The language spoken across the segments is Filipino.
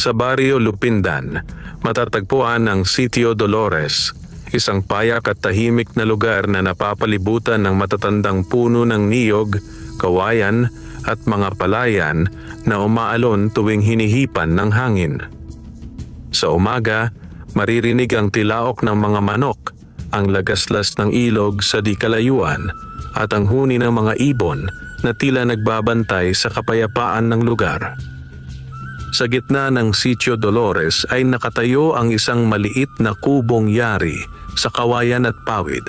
Sa Barrio Lupindan, matatagpuan ang Sitio Dolores, isang payak at tahimik na lugar na napapalibutan ng matatandang puno ng niyog, kawayan at mga palayan na umaalon tuwing hinihipan ng hangin. Sa umaga, maririnig ang tilaok ng mga manok, ang lagaslas ng ilog sa di kalayuan at ang huni ng mga ibon na tila nagbabantay sa kapayapaan ng lugar. Sa gitna ng Sitio Dolores ay nakatayo ang isang maliit na kubong yari sa kawayan at pawid.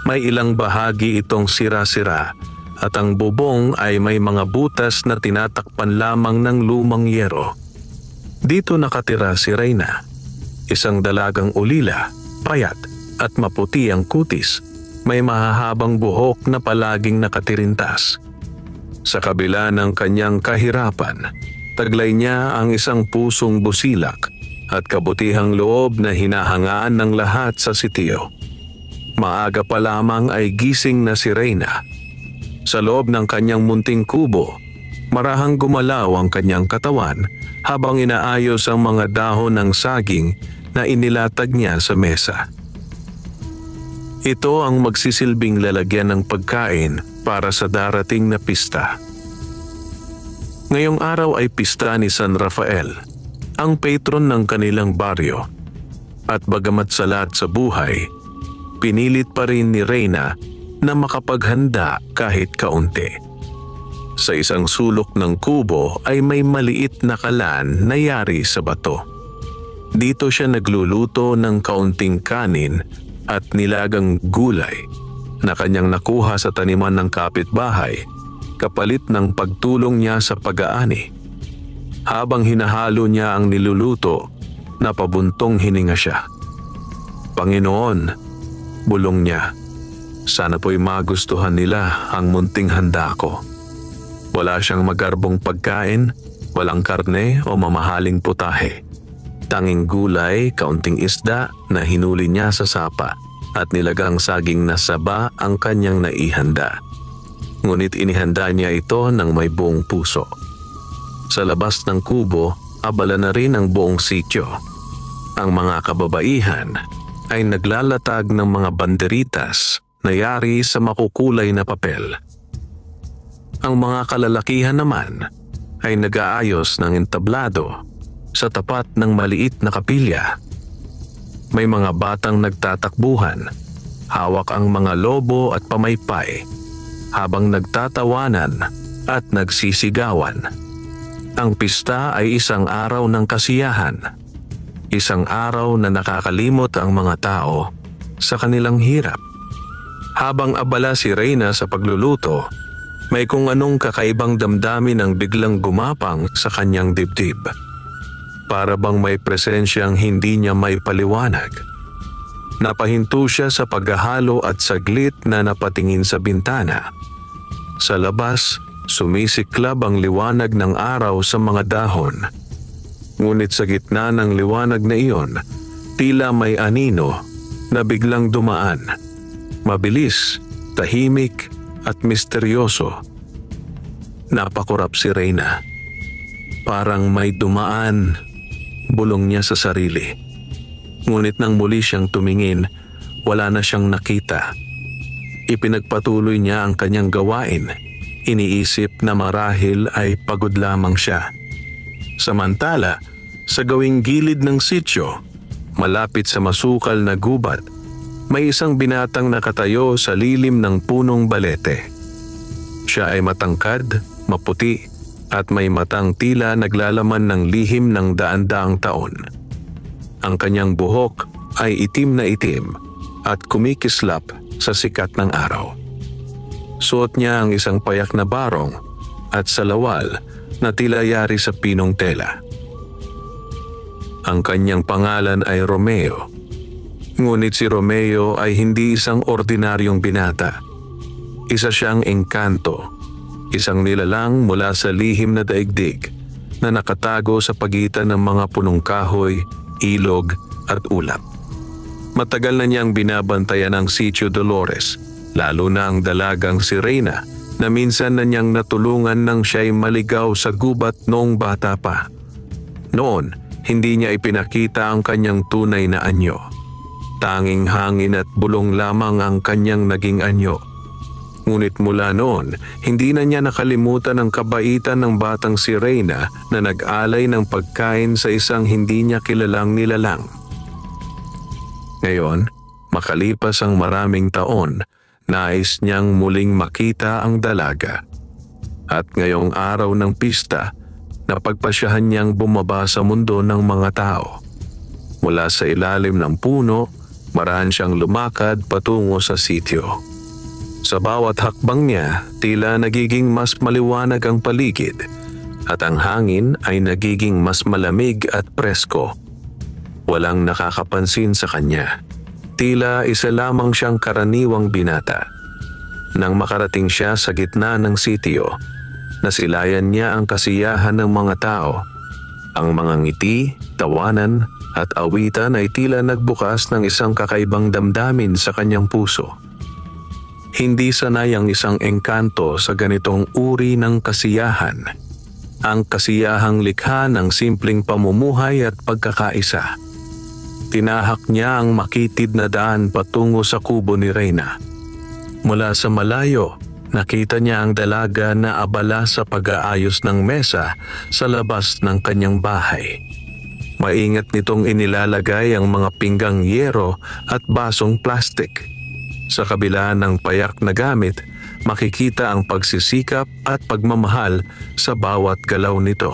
May ilang bahagi itong sira-sira at ang bubong ay may mga butas na tinatakpan lamang ng lumang yero. Dito nakatira si Reyna, isang dalagang ulila, payat at maputi ang kutis. May mahahabang buhok na palaging nakatirintas. Sa kabila ng kanyang kahirapan, taglay niya ang isang pusong busilak at kabutihang loob na hinahangaan ng lahat sa sitio. Maaga pa lamang ay gising na si Reyna. Sa loob ng kanyang munting kubo, marahang gumalaw ang kanyang katawan habang inaayos ang mga dahon ng saging na inilatag niya sa mesa. Ito ang magsisilbing lalagyan ng pagkain para sa darating na pista. Ngayong araw ay pista ni San Rafael, ang patron ng kanilang baryo. At bagamat salat sa buhay, pinilit pa rin ni Reyna na makapaghanda kahit kaunti. Sa isang sulok ng kubo ay may maliit na kalan na yari sa bato. Dito siya nagluluto ng kaunting kanin at nilagang gulay na kanyang nakuha sa taniman ng kapitbahay kapalit ng pagtulong niya sa pag-aani. Habang hinahalo niya ang niluluto, napabuntong hininga siya. Panginoon, bulong niya, sana po'y magustuhan nila ang munting handa ko. Wala siyang magarbong pagkain, walang karne o mamahaling putahe. Tanging gulay, kaunting isda na hinuli niya sa sapa at nilagang saging na saba ang kanyang naihanda. Ngunit inihanda niya ito ng may buong puso. Sa labas ng kubo, abala na rin ang buong sitio. Ang mga kababaihan ay naglalatag ng mga banderitas na yari sa makukulay na papel. Ang mga kalalakihan naman ay nag-aayos ng entablado sa tapat ng maliit na kapilya. May mga batang nagtatakbuhan, hawak ang mga lobo at pamaypay habang nagtatawanan at nagsisigawan. Ang pista ay isang araw ng kasiyahan, isang araw na nakakalimot ang mga tao sa kanilang hirap. Habang abala si Reyna sa pagluluto, may kung anong kakaibang damdamin ang biglang gumapang sa kanyang dibdib. Para bang may presensyang hindi niya may paliwanag. Napahinto siya sa paghahalo at saglit na napatingin sa bintana. Sa labas, sumisiklab ang liwanag ng araw sa mga dahon. Ngunit sa gitna ng liwanag na iyon, tila may anino na biglang dumaan. Mabilis, tahimik at misteryoso. Napakurap si Reyna. Parang may dumaan, bulong niya sa sarili. Ngunit nang muli siyang tumingin, wala na siyang nakita. Ipinagpatuloy niya ang kanyang gawain. Iniisip na marahil ay pagod lamang siya. Samantala, sa gawing gilid ng sityo, malapit sa masukal na gubat, may isang binatang nakatayo sa lilim ng punong balete. Siya ay matangkad, maputi, at may matang tila naglalaman ng lihim ng daan-daang taon. Ang kanyang buhok ay itim na itim at kumikislap sa sikat ng araw. Suot niya ang isang payak na barong at salawal na tila yari sa pinong tela. Ang kanyang pangalan ay Romeo. Ngunit si Romeo ay hindi isang ordinaryong binata. Isa siyang engkanto, isang nilalang mula sa lihim na daigdig na nakatago sa pagitan ng mga punong kahoy, ilog at ulap. Matagal na niyang binabantayan ang Sitio Dolores, lalo na ang dalagang si Reyna na minsan na niyang natulungan nang siya'y maligaw sa gubat noong bata pa. Noon, hindi niya ipinakita ang kanyang tunay na anyo. Tanging hangin at bulong lamang ang kanyang naging anyo. Ngunit mula noon, hindi na niya nakalimutan ang kabaitan ng batang si Reyna na nag-alay ng pagkain sa isang hindi niya kilalang nilalang. Ngayon, makalipas ang maraming taon, nais niyang muling makita ang dalaga. At ngayong araw ng pista, napagpasyahan niyang bumaba sa mundo ng mga tao. Mula sa ilalim ng puno, maraan siyang lumakad patungo sa sitio. Sa bawat hakbang niya, tila nagiging mas maliwanag ang paligid at ang hangin ay nagiging mas malamig at presko. Walang nakakapansin sa kanya. Tila isa lamang siyang karaniwang binata. Nang makarating siya sa gitna ng sitio, nasilayan niya ang kasiyahan ng mga tao. Ang mga ngiti, tawanan at awitan ay tila nagbukas ng isang kakaibang damdamin sa kanyang puso. Hindi sanay ang isang engkanto sa ganitong uri ng kasiyahan. Ang kasiyahang likha ng simpleng pamumuhay at pagkakaisa. Tinahak niya ang makitid na daan patungo sa kubo ni Reyna. Mula sa malayo, nakita niya ang dalaga na abala sa pag-aayos ng mesa sa labas ng kanyang bahay. Maingat nitong inilalagay ang mga pinggang yero at basong plastik. Sa kabila ng payak na gamit, makikita ang pagsisikap at pagmamahal sa bawat galaw nito.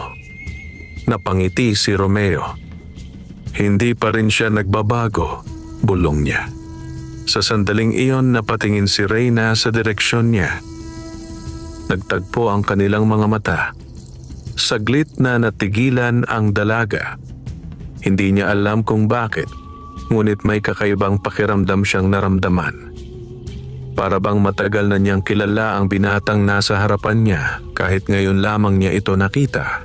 Napangiti si Romeo. Hindi pa rin siya nagbabago, bulong niya. Sa sandaling iyon napatingin si Reyna sa direksyon niya. Nagtagpo ang kanilang mga mata. Saglit na natigilan ang dalaga. Hindi niya alam kung bakit, ngunit may kakaibang pakiramdam siyang naramdaman. Para bang matagal na niyang kilala ang binatang nasa harapan niya kahit ngayon lamang niya ito nakita.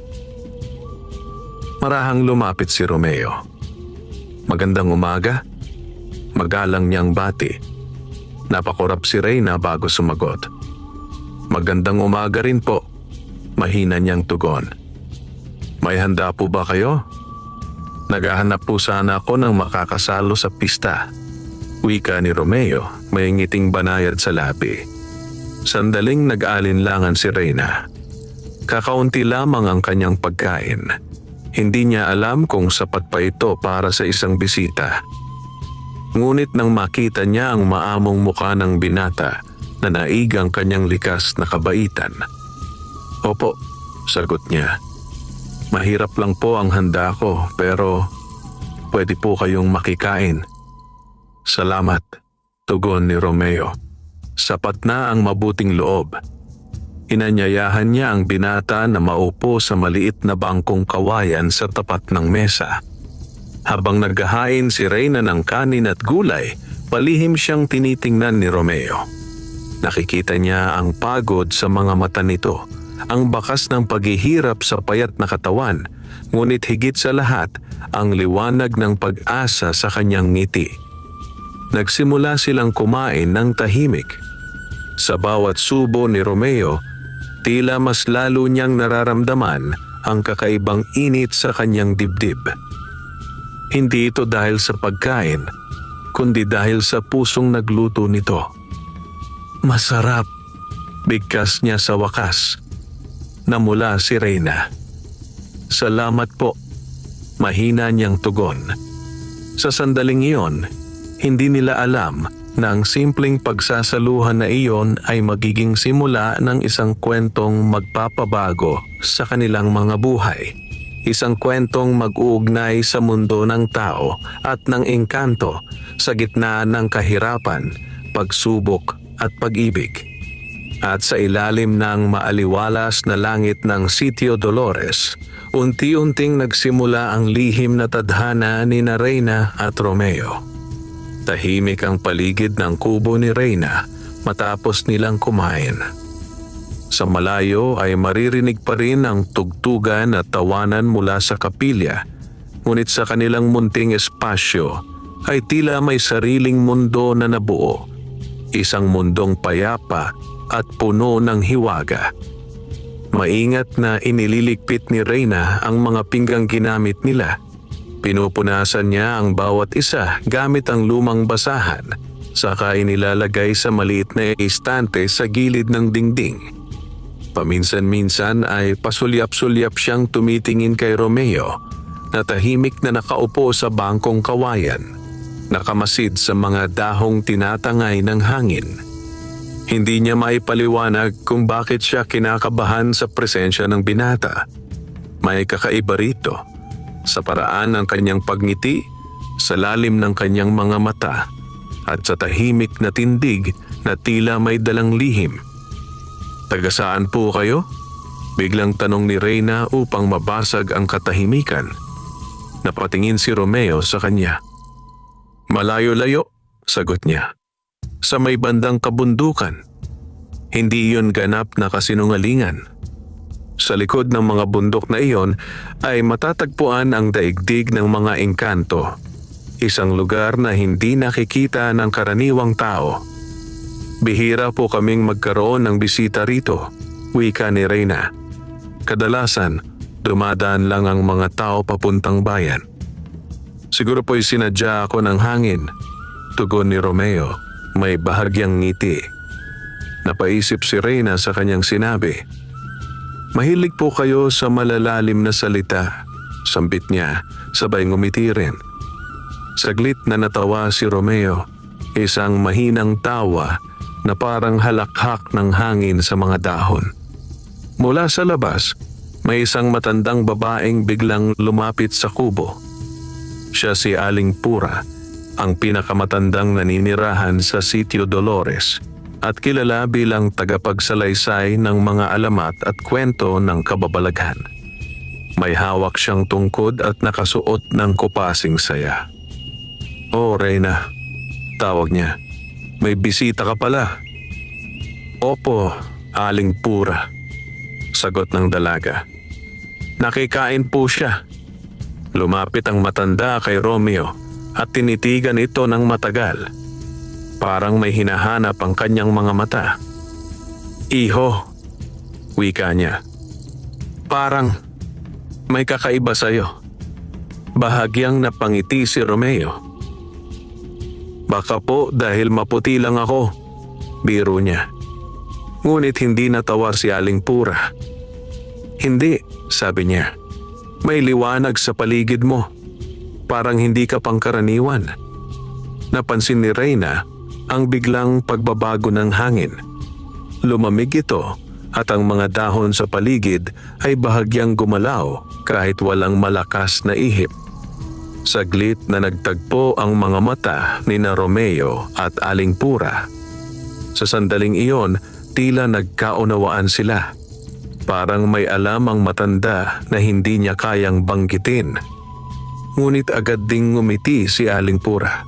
Marahang lumapit si Romeo. Magandang umaga. Magalang niyang bati. Napakurap si Reyna bago sumagot. Magandang umaga rin po. Mahina niyang tugon. May handa po ba kayo? Naghahanap po sana ako ng makakasalo sa pista. Wika ni Romeo, may ngiting banayad sa labi. Sandaling nag-alinlangan si Reyna. Kakaunti lamang ang kanyang pagkain. Hindi niya alam kung sapat pa ito para sa isang bisita. Ngunit nang makita niya ang maamong muka ng binata, nanaig ang kanyang likas na kabaitan. Opo, sagot niya. Mahirap lang po ang handa ko pero pwede po kayong makikain. Salamat, tugon ni Romeo. Sapat na ang mabuting loob. Inanyayahan niya ang binata na maupo sa maliit na bangkong kawayan sa tapat ng mesa. Habang naghahain si Reyna ng kanin at gulay, palihim siyang tinitingnan ni Romeo. Nakikita niya ang pagod sa mga mata nito, ang bakas ng paghihirap sa payat na katawan, ngunit higit sa lahat ang liwanag ng pag-asa sa kanyang ngiti. Nagsimula silang kumain ng tahimik. Sa bawat subo ni Romeo, tila mas lalo niyang nararamdaman ang kakaibang init sa kanyang dibdib. Hindi ito dahil sa pagkain, kundi dahil sa pusong nagluto nito. Masarap, bigkas niya sa wakas. Namula si Reyna. Salamat po, mahina niyang tugon. Sa sandaling iyon, hindi nila alam na ang simpleng pagsasaluhan na iyon ay magiging simula ng isang kwentong magpapabago sa kanilang mga buhay. Isang kwentong mag-uugnay sa mundo ng tao at ng engkanto sa gitna ng kahirapan, pagsubok at pag-ibig. At sa ilalim ng maaliwalas na langit ng Sitio Dolores, unti-unting nagsimula ang lihim na tadhana ni Reyna at Romeo. Tahimik ang paligid ng kubo ni Reyna matapos nilang kumain. Sa malayo ay maririnig pa rin ang tugtugan at tawanan mula sa kapilya, ngunit sa kanilang munting espasyo ay tila may sariling mundo na nabuo, isang mundong payapa at puno ng hiwaga. Maingat na inililigpit ni Reyna ang mga pinggang ginamit nila. Pinupunasan niya ang bawat isa gamit ang lumang basahan, saka inilalagay sa maliit na estante sa gilid ng dingding. Paminsan-minsan ay pasulyap-sulyap siyang tumitingin kay Romeo na tahimik na nakaupo sa bangkong kawayan, nakamasid sa mga dahong tinatangay ng hangin. Hindi niya maipaliwanag kung bakit siya kinakabahan sa presensya ng binata. May kakaiba rito sa paraan ng kanyang pagngiti, sa lalim ng kanyang mga mata, at sa tahimik na tindig na tila may dalang lihim. "Taga saan po kayo?" Biglang tanong ni Reyna upang mabasag ang katahimikan. Napatingin si Romeo sa kanya. "Malayo-layo," sagot niya. "Sa may bandang kabundukan." Hindi iyon ganap na kasinungalingan. Sa likod ng mga bundok na iyon ay matatagpuan ang daigdig ng mga engkanto, isang lugar na hindi nakikita ng karaniwang tao. "Bihira po kaming magkaroon ng bisita rito," wika ni Reyna. "Kadalasan, dumadaan lang ang mga tao papuntang bayan." "Siguro po'y sinadya ako ng hangin," tugon ni Romeo, may bahagyang ngiti. Napaisip si Reyna sa kanyang sinabi. "Mahilig po kayo sa malalalim na salita," sambit niya, sabay ngumiti rin. Saglit na natawa si Romeo, isang mahinang tawa na parang halakhak ng hangin sa mga dahon. Mula sa labas, may isang matandang babaeng biglang lumapit sa kubo. Siya si Aling Pura, ang pinakamatandang naninirahan sa Sitio Dolores at kilala bilang tagapagsalaysay ng mga alamat at kwento ng kababalaghan. May hawak siyang tungkod at nakasuot ng kupasing saya. "Oh, Reyna," tawag niya. "May bisita ka pala." "Opo, Aling Pura," sagot ng dalaga. "Nakikain po siya." Lumapit ang matanda kay Romeo at tinitigan ito ng matagal. Parang may hinahanap ang kanyang mga mata. "Iho," wika niya. "Parang may kakaiba sa'yo." Bahagyang napangiti si Romeo. "Baka po dahil maputi lang ako," biro niya. Ngunit hindi natawa si Aling Pura. "Hindi," sabi niya. "May liwanag sa paligid mo. Parang hindi ka pangkaraniwan." Napansin ni Reyna ang biglang pagbabago ng hangin. Lumamig ito at ang mga dahon sa paligid ay bahagyang gumalaw kahit walang malakas na ihip. Saglit na nagtagpo ang mga mata ni na Romeo at Aling Pura. Sa sandaling iyon, tila nagkaunawaan sila. Parang may alam ang matanda na hindi niya kayang banggitin. Ngunit agad ding ngumiti si Aling Pura.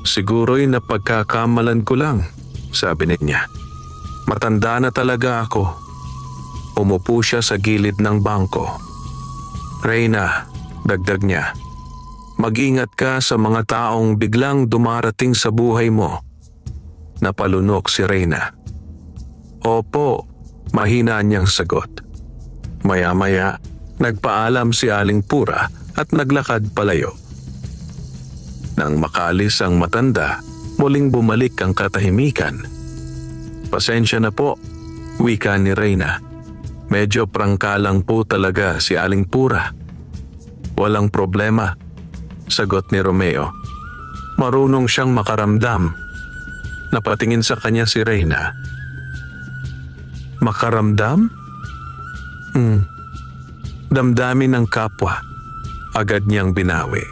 "Siguro'y napagkakamalan ko lang," sabi niya. "Matanda na talaga ako." Umupo siya sa gilid ng bangko. "Reyna," dagdag niya, "mag-ingat ka sa mga taong biglang dumarating sa buhay mo." Napalunok si Reyna. "Opo," mahina niyang sagot. Maya-maya, nagpaalam si Aling Pura at naglakad palayo. Nang makaalis ang matanda, muling bumalik ang katahimikan. "Pasensya na po," wika ni Reyna. "Medyo prangkalang po talaga si Aling Pura." "Walang problema," sagot ni Romeo. "Marunong siyang makaramdam." Napatingin sa kanya si Reyna. "Makaramdam?" Damdamin ng kapwa." Agad niyang binawi.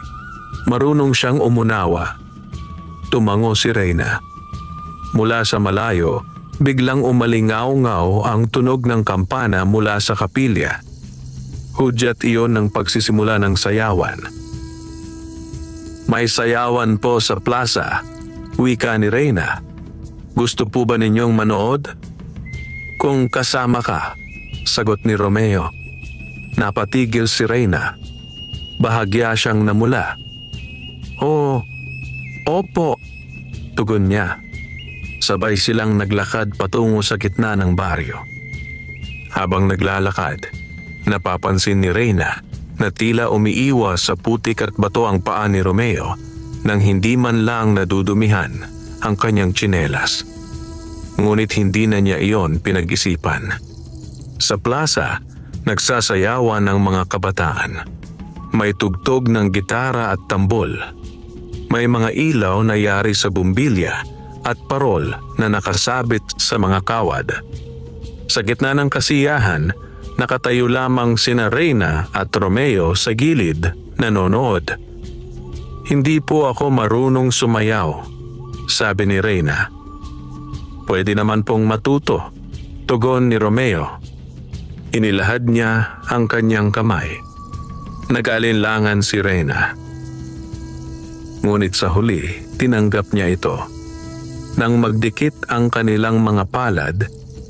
Marunong siyang umunawa. Tumango si Reyna. Mula sa malayo, biglang umalingaw-ngaw ang tunog ng kampana mula sa kapilya. Hudyat iyon ng pagsisimula ng sayawan. "May sayawan po sa plaza," wika ni Reyna. "Gusto po ba ninyong manood?" "Kung kasama ka," sagot ni Romeo. Napatigil si Reyna. Bahagya siyang namula. "Oh, opo," tugon niya. Sabay silang naglakad patungo sa gitna ng baryo. Habang naglalakad, napapansin ni Reyna na tila umiiwas sa putik at bato ang paa ni Romeo nang hindi man lang nadudumihan ang kanyang tsinelas. Ngunit hindi na niya iyon pinag-isipan. Sa plaza, nagsasayawan ng mga kabataan. May tugtog ng gitara at tambol. May mga ilaw na yari sa bumbilya at parol na nakasabit sa mga kawad. Sa gitna ng kasiyahan, nakatayo lamang sina Reyna at Romeo sa gilid, nanonood. "Hindi po ako marunong sumayaw," sabi ni Reyna. "Pwede naman pong matuto," tugon ni Romeo. Inilahad niya ang kanyang kamay. Nag-alinlangan si Reyna. Ngunit sa huli, tinanggap niya ito. Nang magdikit ang kanilang mga palad,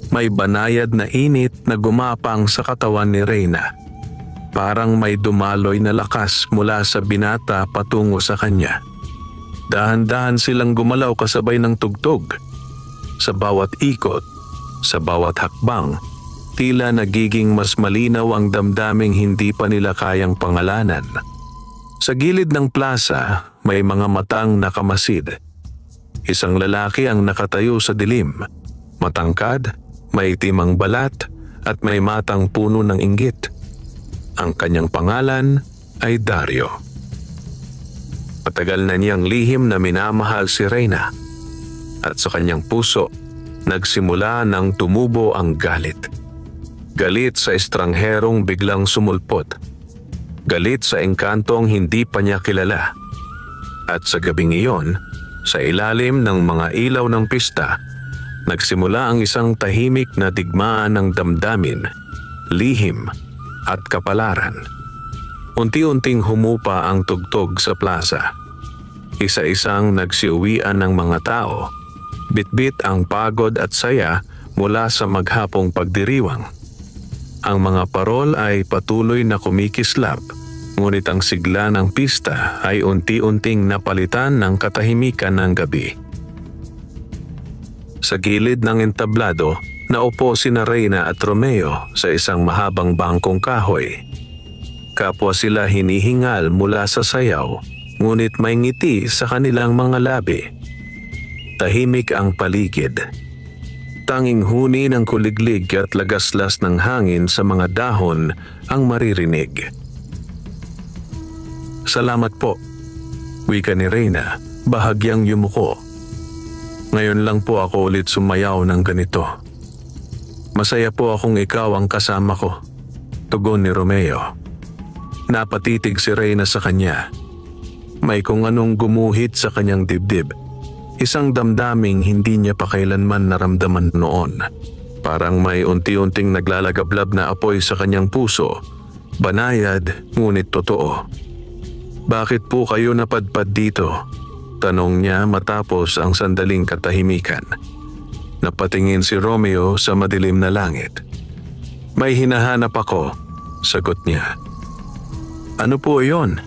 may banayad na init na gumapang sa katawan ni Reyna. Parang may dumaloy na lakas mula sa binata patungo sa kanya. Dahan-dahan silang gumalaw kasabay ng tugtog. Sa bawat ikot, sa bawat hakbang, tila nagiging mas malinaw ang damdaming hindi pa nila kayang pangalanan. Sa gilid ng plaza, may mga matang nakamasid. Isang lalaki ang nakatayo sa dilim. Matangkad, may itim ang balat, at may matang puno ng inggit. Ang kanyang pangalan ay Dario. Matagal na niyang lihim na minamahal si Reyna. At sa kanyang puso, nagsimula nang tumubo ang galit. Galit sa estrangherong biglang sumulpot. Galit sa engkantong hindi pa niya kilala. At sa gabing iyon, sa ilalim ng mga ilaw ng pista, nagsimula ang isang tahimik na digmaan ng damdamin, lihim at kapalaran. Unti-unting humupa ang tugtog sa plaza. Isa-isang nagsiuwian ng mga tao, bitbit ang pagod at saya mula sa maghapong pagdiriwang. Ang mga parol ay patuloy na kumikislap, ngunit ang sigla ng pista ay unti-unting napalitan ng katahimikan ng gabi. Sa gilid ng entablado, naupo sina Reyna at Romeo sa isang mahabang bangkong kahoy. Kapwa sila hinihingal mula sa sayaw, ngunit may ngiti sa kanilang mga labi. Tahimik ang paligid. Tanging huni ng kuliglig at lagaslas ng hangin sa mga dahon ang maririnig. "Salamat po," wika ni Reyna, bahagyang yumuko. "Ngayon lang po ako ulit sumayaw ng ganito. Masaya po akong ikaw ang kasama ko," tugon ni Romeo. Napatitig si Reyna sa kanya. May kung anong gumuhit sa kanyang dibdib. Isang damdaming hindi niya pa kailanman naramdaman noon. Parang may unti-unting naglalagablab na apoy sa kanyang puso. Banayad, ngunit totoo. "Bakit po kayo napadpad dito?" tanong niya matapos ang sandaling katahimikan. Napatingin si Romeo sa madilim na langit. "May hinahanap ako," sagot niya. "Ano po iyon?"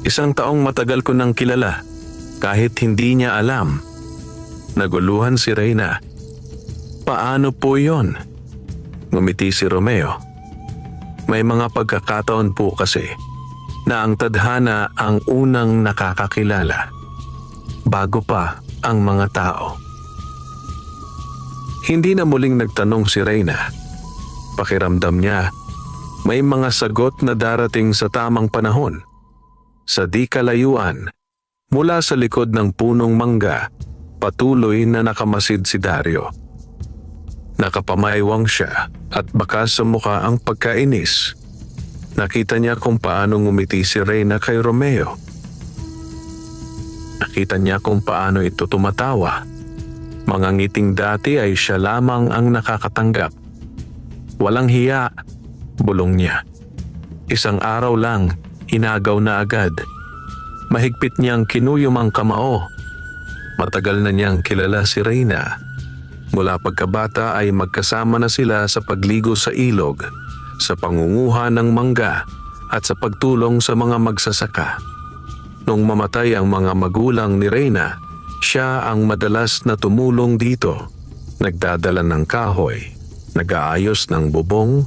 "Isang taong matagal ko nang kilala, kahit hindi niya alam." Naguluhan si Reyna. "Paano po iyon?" Ngumiti si Romeo. "May mga pagkakataon po kasi na ang tadhana ang unang nakakakilala, bago pa ang mga tao." Hindi na muling nagtanong si Reyna. Pakiramdam niya, may mga sagot na darating sa tamang panahon. Sa di kalayuan, mula sa likod ng punong mangga, patuloy na nakamasid si Dario. Nakapamaywang siya at bakas sa mukha ang pagkainis. Nakita niya kung paano ngumiti si Reyna kay Romeo. Nakita niya kung paano ito tumatawa. Mga ngiting dati ay siya lamang ang nakakatanggap. Walang hiya, bulong niya. Isang araw lang, hinagaw na agad. Mahigpit niyang kinuyom ang kamao. Matagal na niyang kilala si Reyna. Mula pagkabata ay magkasama na sila sa pagligo sa ilog, sa pangunguha ng mangga at sa pagtulong sa mga magsasaka. Nung mamatay ang mga magulang ni Reyna, siya ang madalas na tumulong dito, nagdadala ng kahoy, nag-aayos ng bubong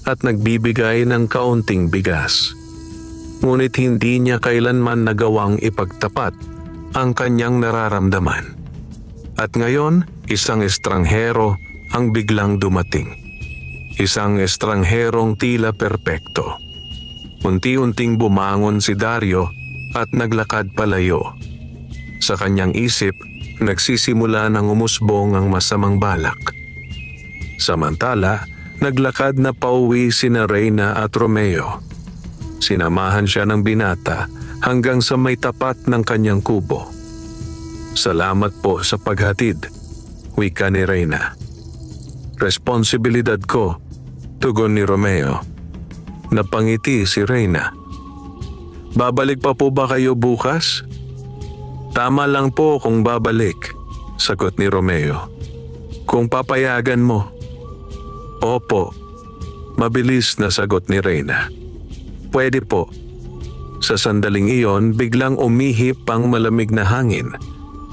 at nagbibigay ng kaunting bigas. Ngunit hindi niya kailanman nagawang ipagtapat ang kanyang nararamdaman. At ngayon, isang estranghero ang biglang dumating. Isang estrangherong tila perpekto. Unti-unting bumangon si Dario at naglakad palayo. Sa kanyang isip, nagsisimula ng umusbong ang masamang balak. Samantala, naglakad na pauwi sina Reyna at Romeo. Sinamahan siya ng binata hanggang sa may tapat ng kanyang kubo. "Salamat po sa paghatid," wika ni Reyna. "Responsibilidad ko," tugon ni Romeo. Napangiti si Reyna. "Babalik pa po ba kayo bukas?" "Tama lang po kung babalik," sagot ni Romeo. "Kung papayagan mo." "Opo," mabilis na sagot ni Reyna. "Pwede po." Sa sandaling iyon, biglang umihip ang malamig na hangin.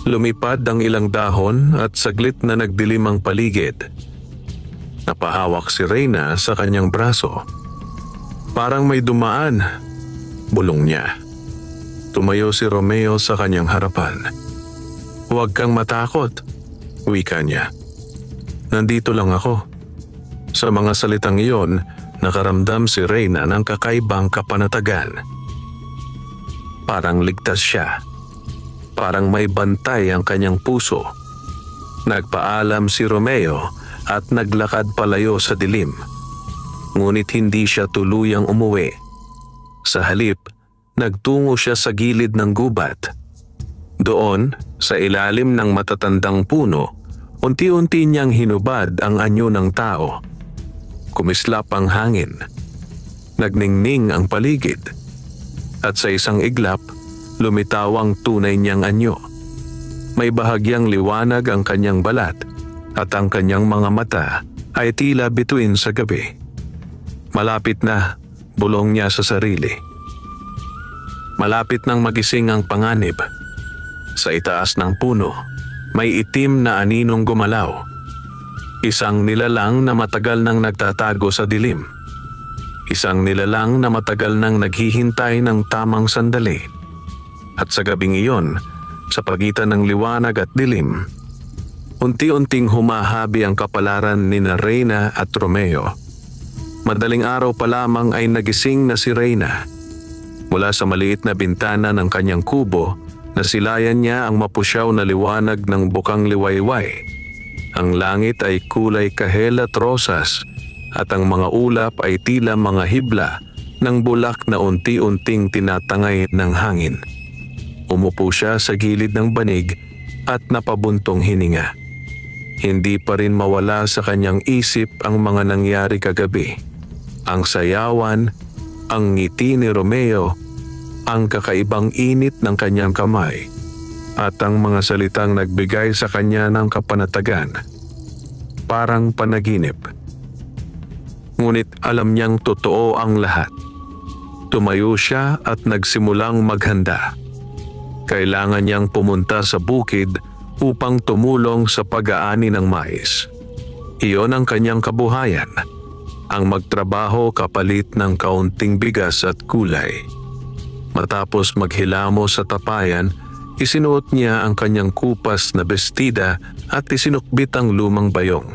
Lumipad ang ilang dahon at saglit na nagdilim ang paligid. Napahawak si Reyna sa kanyang braso. "Parang may dumaan," bulong niya. Tumayo si Romeo sa kanyang harapan. "Huwag kang matakot," wika niya. "Nandito lang ako." Sa mga salitang iyon, nakaramdam si Reyna ng kakaibang kapanatagan. Parang ligtas siya. Parang may bantay ang kanyang puso. Nagpaalam si Romeo at naglakad palayo sa dilim. Ngunit hindi siya tuluyang umuwi. Sa halip, nagtungo siya sa gilid ng gubat. Doon, sa ilalim ng matatandang puno, unti-unti niyang hinubad ang anyo ng tao. Kumislap ang hangin. Nagningning ang paligid. At sa isang iglap, lumitaw ang tunay niyang anyo. May bahagyang liwanag ang kanyang balat at ang kanyang mga mata ay tila bituin sa gabi. Malapit na, bulong niya sa sarili. Malapit nang magising ang panganib. Sa itaas ng puno, may itim na aninong gumalaw. Isang nilalang na matagal nang nagtatago sa dilim. Isang nilalang na matagal nang naghihintay ng tamang sandali. At sa gabing iyon, sa pagitan ng liwanag at dilim, unti-unting humahabi ang kapalaran ni Reyna at Romeo. Madaling araw pa lamang ay nagising na si Reyna. Mula sa maliit na bintana ng kanyang kubo, nasilayan niya ang mapusyaw na liwanag ng bukang liwayway. Ang langit ay kulay kahel at rosas at ang mga ulap ay tila mga hibla ng bulak na unti-unting tinatangay ng hangin. Umupo siya sa gilid ng banig at napabuntong hininga. Hindi pa rin mawala sa kanyang isip ang mga nangyari kagabi. Ang sayawan, ang ngiti ni Romeo, ang kakaibang init ng kanyang kamay, at ang mga salitang nagbigay sa kanya ng kapanatagan. Parang panaginip. Ngunit alam niyang totoo ang lahat. Tumayo siya at nagsimulang maghanda. Kailangan niyang pumunta sa bukid upang tumulong sa pag-aani ng mais. Iyon ang kanyang kabuhayan, ang magtrabaho kapalit ng kaunting bigas at gulay. Matapos maghilamos sa tapayan, isinuot niya ang kanyang kupas na bestida at isinukbit ang lumang bayong.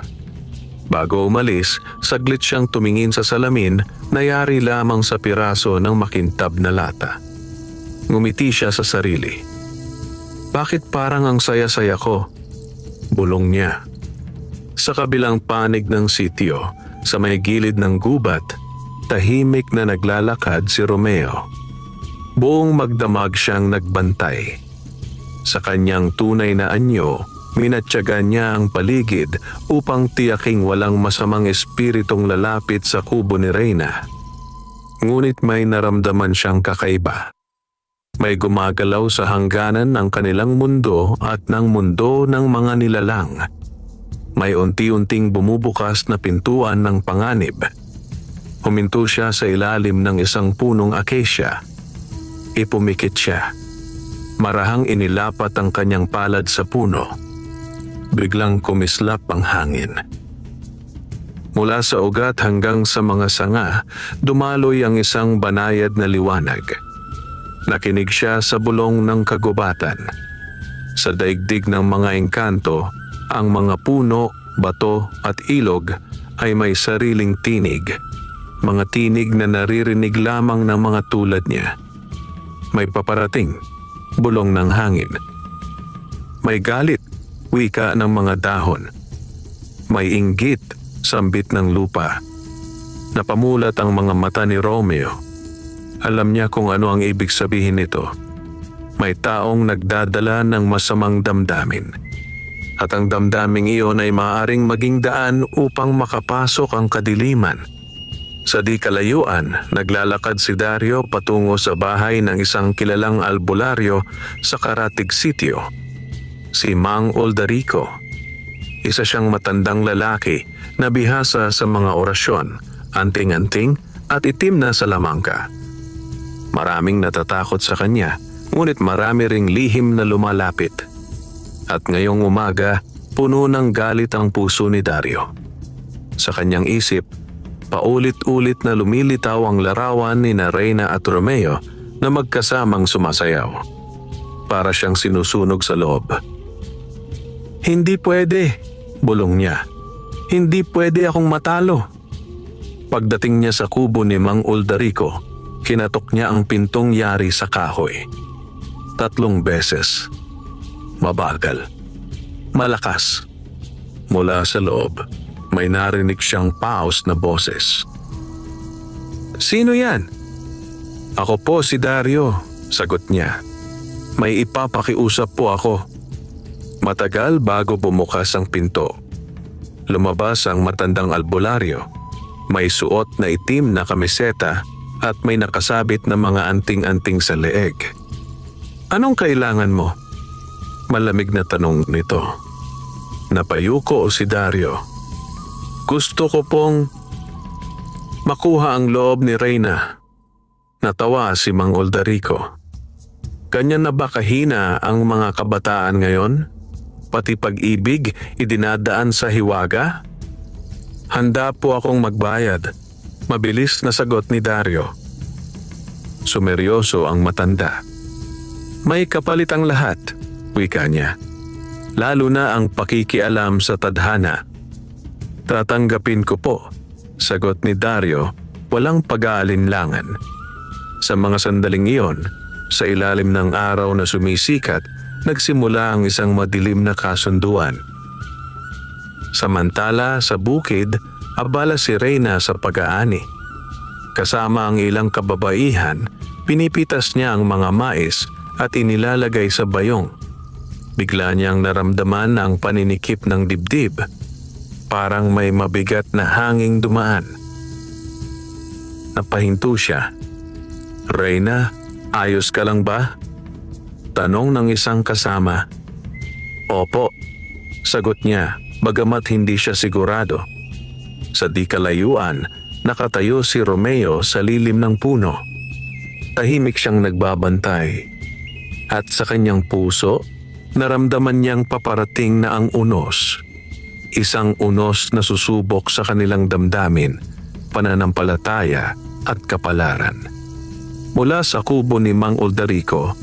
Bago umalis, saglit siyang tumingin sa salamin na yari lamang sa piraso ng makintab na lata. Ngumiti siya sa sarili. "Bakit parang ang saya-saya ko?" bulong niya. Sa kabilang panig ng sitio, sa may gilid ng gubat, tahimik na naglalakad si Romeo. Buong magdamag siyang nagbantay. Sa kanyang tunay na anyo, minatyagan niya ang paligid upang tiyaking walang masamang espiritong lalapit sa kubo ni Reyna. Ngunit may naramdaman siyang kakaiba. May gumagalaw sa hangganan ng kanilang mundo at ng mundo ng mga nilalang. May unti-unting bumubukas na pintuan ng panganib. Huminto siya sa ilalim ng isang punong acacia. Ipumikit siya. Marahang inilapat ang kanyang palad sa puno. Biglang kumislap ang hangin. Mula sa ugat hanggang sa mga sanga, dumaloy ang isang banayad na liwanag. Nakinig siya sa bulong ng kagubatan. Sa daigdig ng mga engkanto, ang mga puno, bato at ilog ay may sariling tinig. Mga tinig na naririnig lamang ng mga tulad niya. May paparating, bulong ng hangin. May galit, wika ng mga dahon. May inggit, sambit ng lupa. Napamulat ang mga mata ni Romeo. Alam niya kung ano ang ibig sabihin nito. May taong nagdadala ng masamang damdamin. At ang damdaming iyon ay maaaring maging daan upang makapasok ang kadiliman. Sa di kalayuan, naglalakad si Dario patungo sa bahay ng isang kilalang albularyo sa Karatig Sitio. Si Mang Oldarico. Isa siyang matandang lalaki na bihasa sa mga orasyon, anting-anting at itim na salamangka. Maraming natatakot sa kanya, ngunit marami ring lihim na lumalapit. At ngayong umaga, puno ng galit ang puso ni Dario. Sa kanyang isip, paulit-ulit na lumilitaw ang larawan ni Reyna at Romeo na magkasamang sumasayaw. Para siyang sinusunog sa loob. Hindi pwede, bulong niya. Hindi pwede akong matalo. Pagdating niya sa kubo ni Mang Oldarico, kinatok niya ang pintong yari sa kahoy. 3 beses. Mabagal. Malakas. Mula sa loob, may narinig siyang paus na boses. Sino yan? Ako po si Dario, sagot niya. May ipapakiusap po ako. Matagal bago bumukas ang pinto. Lumabas ang matandang albularyo. May suot na itim na kamiseta at may nakasabit na mga anting-anting sa leeg. Anong kailangan mo? Malamig na tanong nito. Napayuko si Dario. Gusto ko pong makuha ang loob ni Reyna. Natawa si Mang Oldarico. Ganyan na ba kahina ang mga kabataan ngayon? Pati pag-ibig idinadaan sa hiwaga? Handa po akong magbayad. Mabilis na sagot ni Dario. Sumeryoso ang matanda. May kapalit ang lahat, wika niya. Lalo na ang pakikialam sa tadhana. Tatanggapin ko po, sagot ni Dario, walang pag-aalinlangan. Sa mga sandaling iyon, sa ilalim ng araw na sumisikat, nagsimula ang isang madilim na kasunduan. Samantala sa bukid, abala si Reyna sa pag-aani. Kasama ang ilang kababaihan, pinipitas niya ang mga mais at inilalagay sa bayong. Bigla niyang naramdaman ang paninikip ng dibdib. Parang may mabigat na hanging dumaan. Napahinto siya. Reyna, ayos ka lang ba? Tanong ng isang kasama. Opo, sagot niya, bagamat hindi siya sigurado. Sa di kalayuan, nakatayo si Romeo sa lilim ng puno. Tahimik siyang nagbabantay. At sa kanyang puso, naramdaman niyang paparating na ang unos. Isang unos na susubok sa kanilang damdamin, pananampalataya at kapalaran. Mula sa kubo ni Mang Oldarico,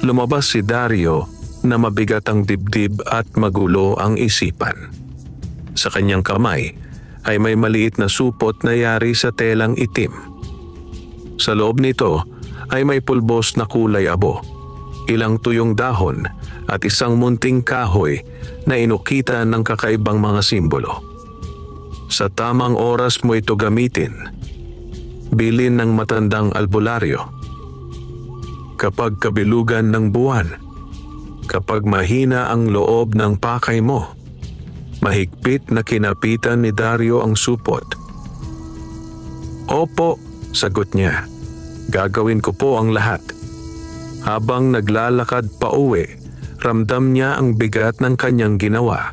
lumabas si Dario na mabigat ang dibdib at magulo ang isipan. Sa kanyang kamay ay may maliit na supot na yari sa telang itim. Sa loob nito ay may pulbos na kulay abo, ilang tuyong dahon at isang munting kahoy na inukita ng kakaibang mga simbolo. Sa tamang oras mo ito gamitin, bilin ng matandang albularyo. Kapag kabilugan ng buwan, kapag mahina ang loob ng pakay mo, mahigpit na kinapitan ni Dario ang supot. Opo, sagot niya. Gagawin ko po ang lahat. Habang naglalakad pa uwi, ramdam niya ang bigat ng kanyang ginawa.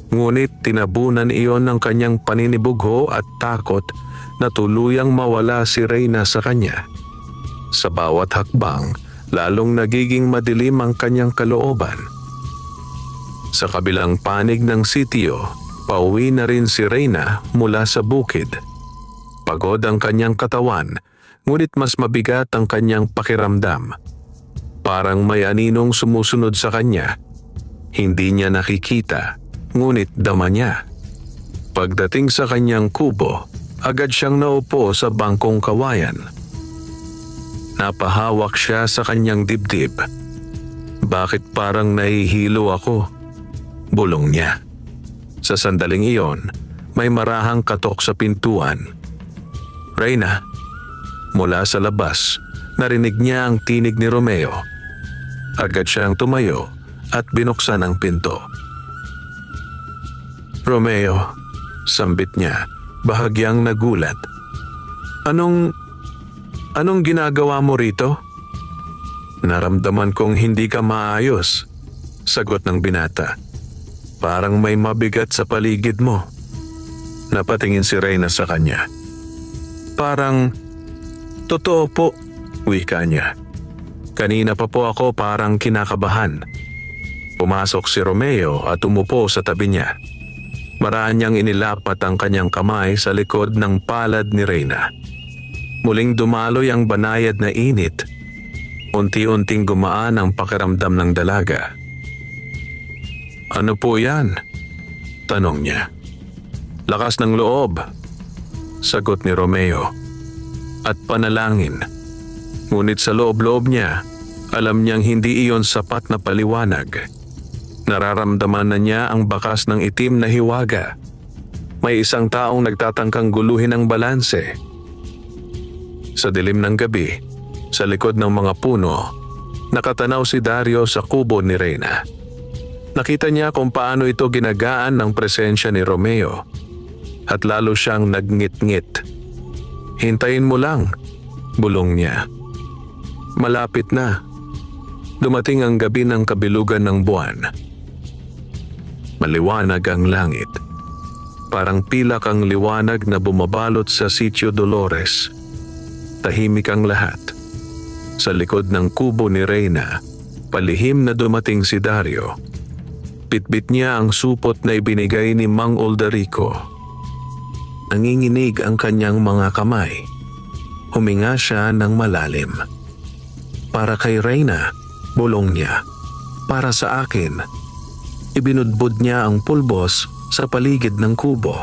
Ngunit tinabunan iyon ng kanyang paninibugho at takot na tuluyang mawala si Reyna sa kanya. Sa bawat hakbang, lalong nagiging madilim ang kanyang kalooban. Sa kabilang panig ng sitio, Pauwi na rin si Reyna mula sa bukid. Pagod ang kanyang katawan, ngunit mas mabigat ang kanyang pakiramdam. Parang may aninong sumusunod sa kanya. Hindi niya nakikita, ngunit dama niya. Pagdating sa kanyang kubo, agad siyang naupo sa bangkong kawayan. Napahawak siya sa kanyang dibdib. Bakit parang nahihilo ako? Bulong niya. Sa sandaling iyon, may marahang katok sa pintuan. Reyna. Mula sa labas, narinig niya ang tinig ni Romeo. Agad siyang tumayo at binuksan ang pinto. Romeo, sambit niya, bahagyang nagulat. Anong ginagawa mo rito? Naramdaman kong hindi ka maayos, sagot ng binata. Parang may mabigat sa paligid mo. Napatingin si Reyna sa kanya. Parang, totoo po, wika niya. Kanina pa po ako parang kinakabahan. Pumasok si Romeo at umupo sa tabi niya. Maraan niyang inilapat ang kanyang kamay sa likod ng palad ni Reyna. Muling dumaloy ang banayad na init. Unti-unting gumaan ang pakiramdam ng dalaga. Ano po yan? Tanong niya. Lakas ng loob, sagot ni Romeo. At panalangin. Ngunit sa loob-loob niya, alam niyang hindi iyon sapat na paliwanag. Nararamdaman na niya ang bakas ng itim na hiwaga. May isang taong nagtatangkang guluhin ang balanse. Sa dilim ng gabi, sa likod ng mga puno, nakatanaw si Dario sa kubo ni Reyna. Nakita niya kung paano ito ginagaan ng presensya ni Romeo at lalo siyang nagngit-ngit. Hintayin mo lang, bulong niya. Malapit na. Dumating ang gabi ng kabilugan ng buwan. Maliwanag ang langit. Parang pilak ang liwanag na bumabalot sa Sitio Dolores. Tahimik ang lahat. Sa likod ng kubo ni Reyna, palihim na dumating si Dario. Bitbit niya ang supot na ibinigay ni Mang Oldarico. Nanginginig ang kanyang mga kamay. Huminga siya ng malalim. Para kay Reyna, bulong niya. Para sa akin. Ibinudbud niya ang pulbos sa paligid ng kubo.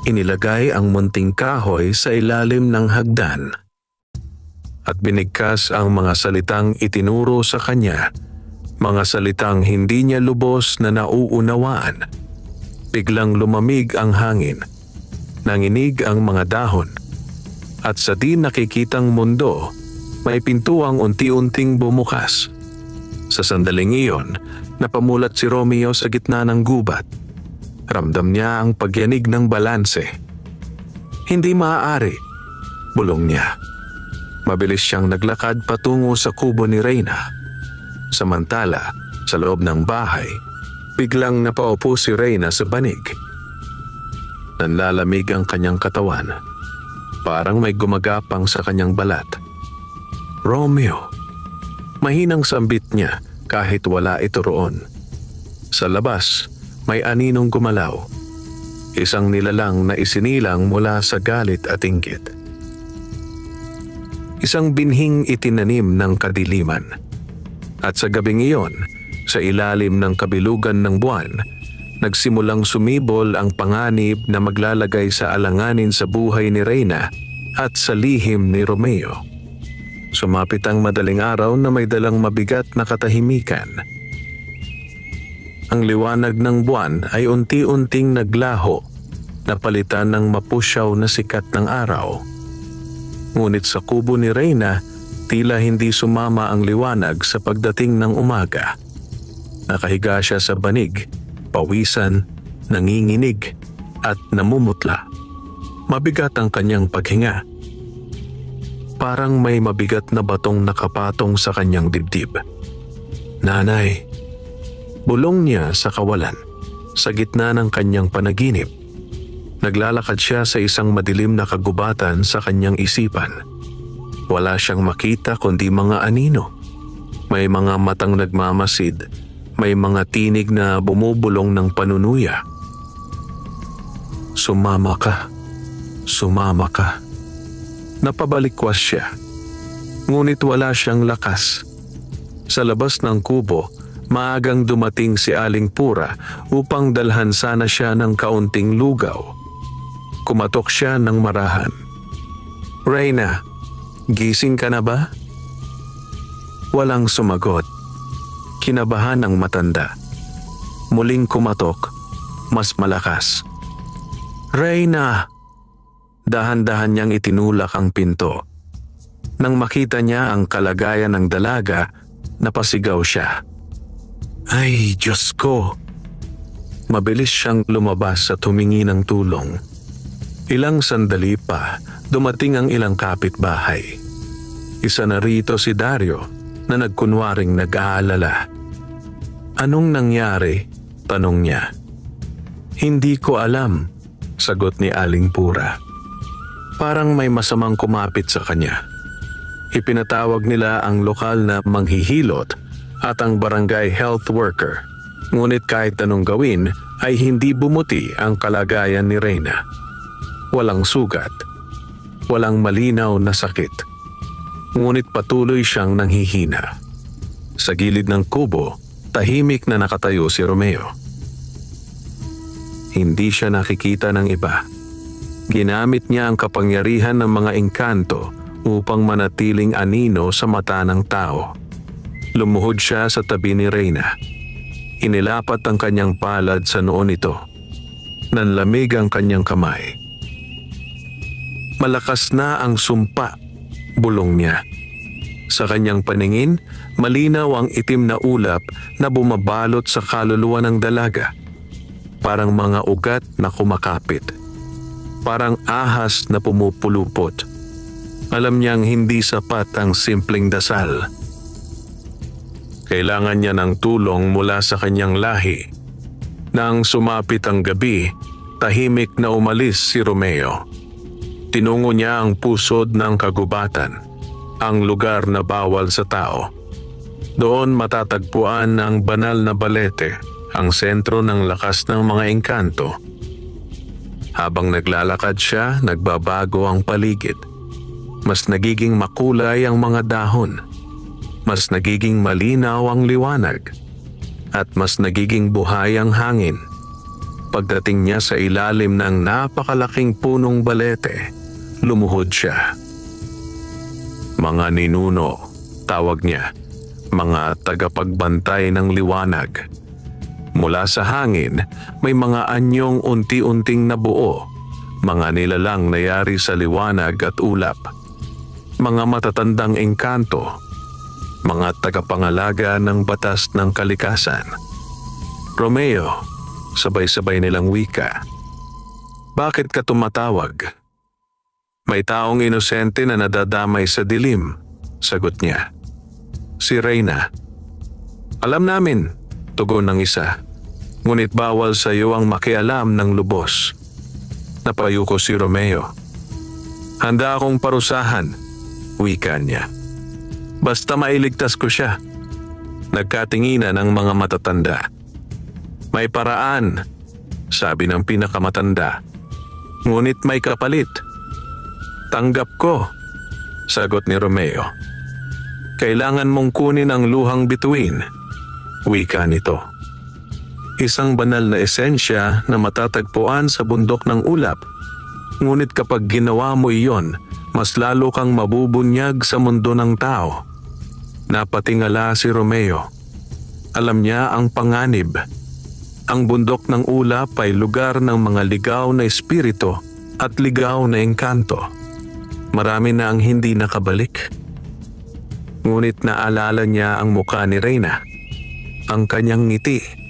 Inilagay ang munting kahoy sa ilalim ng hagdan. At binigkas ang mga salitang itinuro sa kanya. Mga salitang hindi niya lubos na nauunawaan. Biglang lumamig ang hangin. Nanginig ang mga dahon. At sa di nakikitang mundo, may pintuang unti-unting bumukas. Sa sandaling iyon, napamulat si Romeo sa gitna ng gubat. Ramdam niya ang pagyanig ng balanse. Hindi maaari, bulong niya. Mabilis siyang naglakad patungo sa kubo ni Reyna. Samantala, sa loob ng bahay, biglang napaupo si Reyna sa banig. Nanlalamig ang kanyang katawan. Parang may gumagapang sa kanyang balat. Romeo. Mahinang sambit niya kahit wala ito roon. Sa labas, may aninong gumalaw. Isang nilalang na isinilang mula sa galit at inggit. Isang binhing itinanim ng kadiliman. At sa gabing iyon, sa ilalim ng kabilugan ng buwan, nagsimulang sumibol ang panganib na maglalagay sa alanganin sa buhay ni Reyna at sa lihim ni Romeo. Sumapit ang madaling araw na may dalang mabigat na katahimikan. Ang liwanag ng buwan ay unti-unting naglaho, napalitan ng mapusyaw na sikat ng araw. Ngunit sa kubo ni Reyna, tila hindi sumama ang liwanag sa pagdating ng umaga. Nakahiga siya sa banig, pawisan, nanginginig, at namumutla. Mabigat ang kanyang paghinga. Parang may mabigat na batong nakapatong sa kanyang dibdib. Nanay, bulong niya sa kawalan, sa gitna ng kanyang panaginip. Naglalakad siya sa isang madilim na kagubatan sa kanyang isipan. Wala siyang makita kundi mga anino. May mga matang nagmamasid, may mga tinig na bumubulong ng panunuya. Sumama ka. Sumama ka. Napabalikwas siya. Ngunit wala siyang lakas. Sa labas ng kubo, maagang dumating si Aling Pura upang dalhan sana siya ng kaunting lugaw. Kumatok siya ng marahan. "Reyna, gising ka na ba?" Walang sumagot. Kinabahan ang matanda. Muling kumatok, mas malakas. "Reyna!" Dahan-dahan niyang itinulak ang pinto. Nang makita niya ang kalagayan ng dalaga, napasigaw siya. "Ay, Diyos ko!" Mabilis siyang lumabas at humingi ng tulong. Ilang sandali pa, dumating ang ilang kapitbahay. Isa na rito si Dario na nagkunwaring nag-aalala. "Anong nangyari?" tanong niya. "Hindi ko alam," sagot ni Aling Pura. Parang may masamang kumapit sa kanya. Ipinatawag nila ang lokal na manghihilot at ang barangay health worker. Ngunit kahit anong gawin ay hindi bumuti ang kalagayan ni Reyna. Walang sugat. Walang malinaw na sakit. Ngunit patuloy siyang nanghihina. Sa gilid ng kubo, tahimik na nakatayo si Romeo. Hindi siya nakikita ng iba. Ginamit niya ang kapangyarihan ng mga engkanto upang manatiling anino sa mata ng tao. Lumuhod siya sa tabi ni Reyna. Inilapat ang kanyang palad sa noo nito. Nanlamig ang kanyang kamay. Malakas na ang sumpa, bulong niya. Sa kanyang paningin, malinaw ang itim na ulap na bumabalot sa kaluluwa ng dalaga. Parang mga ugat na kumakapit. Parang ahas na pumupulupot. Alam niyang hindi sapat ang simpleng dasal. Kailangan niya ng tulong mula sa kanyang lahi. Nang sumapit ang gabi, tahimik na umalis si Romeo. Tinungo niya ang pusod ng kagubatan, ang lugar na bawal sa tao. Doon matatagpuan ang banal na balete, ang sentro ng lakas ng mga engkanto. Habang naglalakad siya, nagbabago ang paligid. Mas nagiging makulay ang mga dahon. Mas nagiging malinaw ang liwanag. At mas nagiging buhay ang hangin. Pagdating niya sa ilalim ng napakalaking punong balete, lumuhod siya. "Mga ninuno," tawag niya, "mga tagapagbantay ng liwanag." Mula sa hangin, may mga anyong unti-unting nabuo, mga nilalang na yari sa liwanag at ulap, mga matatandang engkanto, mga tagapangalaga ng batas ng kalikasan. "Romeo," sabay-sabay nilang wika. "Bakit ka tumatawag?" "May taong inosente na nadadamay sa dilim," sagot niya. "Si Reyna." "Alam namin," tugon ng isa. "Ngunit bawal sa iyo ang makialam ng lubos." Napayuko si Romeo. "Handa akong parusahan," wika niya. "Basta mailigtas ko siya." Nagkatinginan ang mga matatanda. "May paraan," sabi ng pinakamatanda. "Ngunit may kapalit." "Tanggap ko," sagot ni Romeo. "Kailangan mong kunin ang luhang bituin," wika nito. Isang banal na esensya na matatagpuan sa bundok ng ulap. Ngunit kapag ginawa mo iyon, mas lalo kang mabubunyag sa mundo ng tao. Napatingala si Romeo. Alam niya ang panganib. Ang bundok ng ulap ay lugar ng mga ligaw na espiritu at ligaw na engkanto. Marami na ang hindi nakabalik. Ngunit naalala niya ang mukha ni Reyna, ang kanyang ngiti,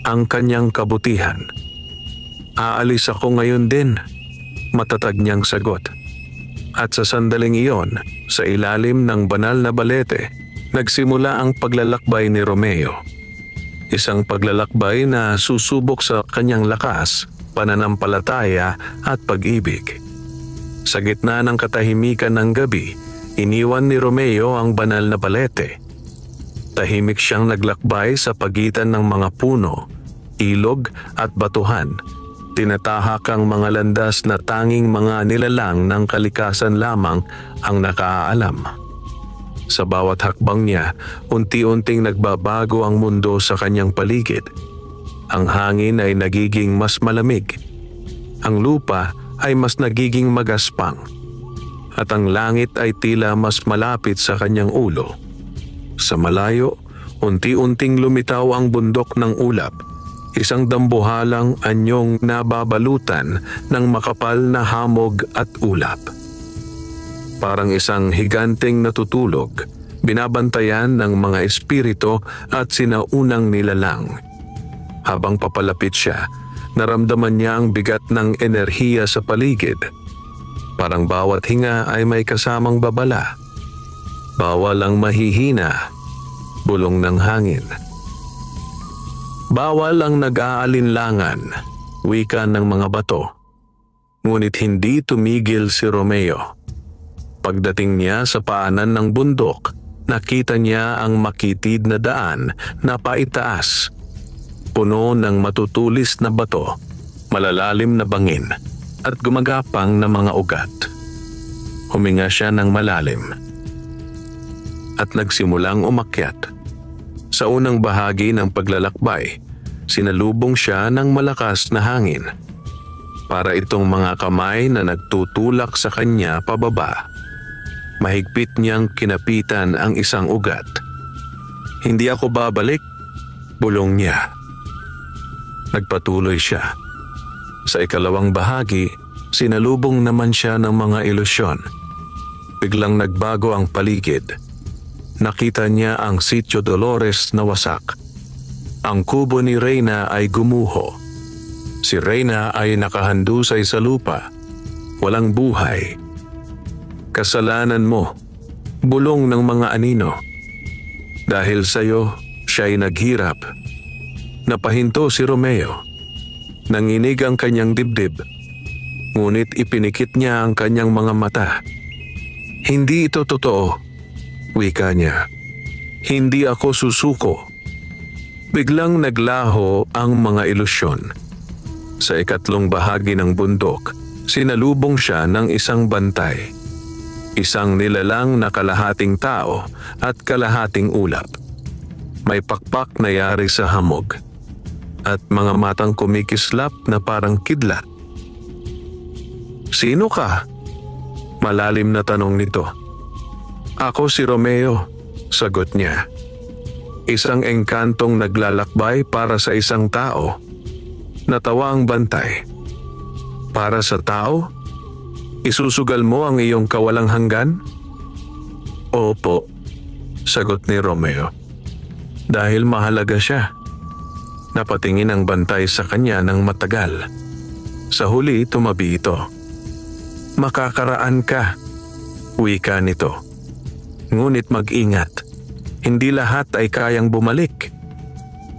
ang kanyang kabutihan. "Aalis ako ngayon din," matatag niyang sagot. At sa sandaling iyon, sa ilalim ng banal na balete, nagsimula ang paglalakbay ni Romeo. Isang paglalakbay na susubok sa kanyang lakas, pananampalataya at pag-ibig. Sa gitna ng katahimikan ng gabi, iniwan ni Romeo ang banal na balete. Tahimik siyang naglakbay sa pagitan ng mga puno, ilog at batuhan, Tinatahak ang mga landas na tanging mga nilalang ng kalikasan lamang ang nakaalam. Sa bawat hakbang niya, unti-unting nagbabago ang mundo sa kanyang paligid. Ang hangin ay nagiging mas malamig. Ang lupa ay mas nagiging magaspang. At ang langit ay tila mas malapit sa kanyang ulo. Sa malayo, unti-unting lumitaw ang bundok ng ulap. Isang dambuhalang anyong nababalutan ng makapal na hamog at ulap. Parang isang higanteng natutulog, binabantayan ng mga espiritu at sinaunang nilalang. Habang papalapit siya, naramdaman niya ang bigat ng enerhiya sa paligid. Parang bawat hinga ay may kasamang babala. Bawal ang mahihina, bulong ng hangin. Bawal ang nag-aalinlangan, wika ng mga bato. Ngunit hindi tumigil si Romeo. Pagdating niya sa paanan ng bundok, nakita niya ang makitid na daan na paitaas. Puno ng matutulis na bato, malalalim na bangin, at gumagapang na mga ugat. Huminga siya ng malalim at nagsimulang umakyat. Sa unang bahagi ng paglalakbay, sinalubong siya ng malakas na hangin. Para itong mga kamay na nagtutulak sa kanya pababa. Mahigpit niyang kinapitan ang isang ugat. "Hindi ako babalik," bulong niya. Nagpatuloy siya. Sa ikalawang bahagi, sinalubong naman siya ng mga ilusyon. Biglang nagbago ang paligid. Nakita niya ang Sitio Dolores na wasak. Ang kubo ni Reyna ay gumuho. Si Reyna ay nakahandusay sa lupa. Walang buhay. "Kasalanan mo," bulong ng mga anino. "Dahil sa'yo, siya'y naghirap." Napahinto si Romeo. Nanginig ang kanyang dibdib. Ngunit ipinikit niya ang kanyang mga mata. "Hindi ito totoo," wika niya. "Hindi ako susuko." Biglang naglaho ang mga ilusyon. Sa ikatlong bahagi ng bundok, sinalubong siya ng isang bantay. Isang nilalang na kalahating tao at kalahating ulap. May pakpak na yari sa hamog at mga matang kumikislap na parang kidlat. "Sino ka?" Malalim na tanong nito. "Ako si Romeo," sagot niya. "Isang engkantong naglalakbay para sa isang tao." Natawa ang bantay. "Para sa tao? Isusugal mo ang iyong kawalang hanggan?" "Opo," sagot ni Romeo. Dahil mahalaga siya. Napatingin ang bantay sa kanya ng matagal. Sa huli, tumabi ito. "Makakaraan ka," wika nito. "Ngunit mag-ingat. Hindi lahat ay kayang bumalik."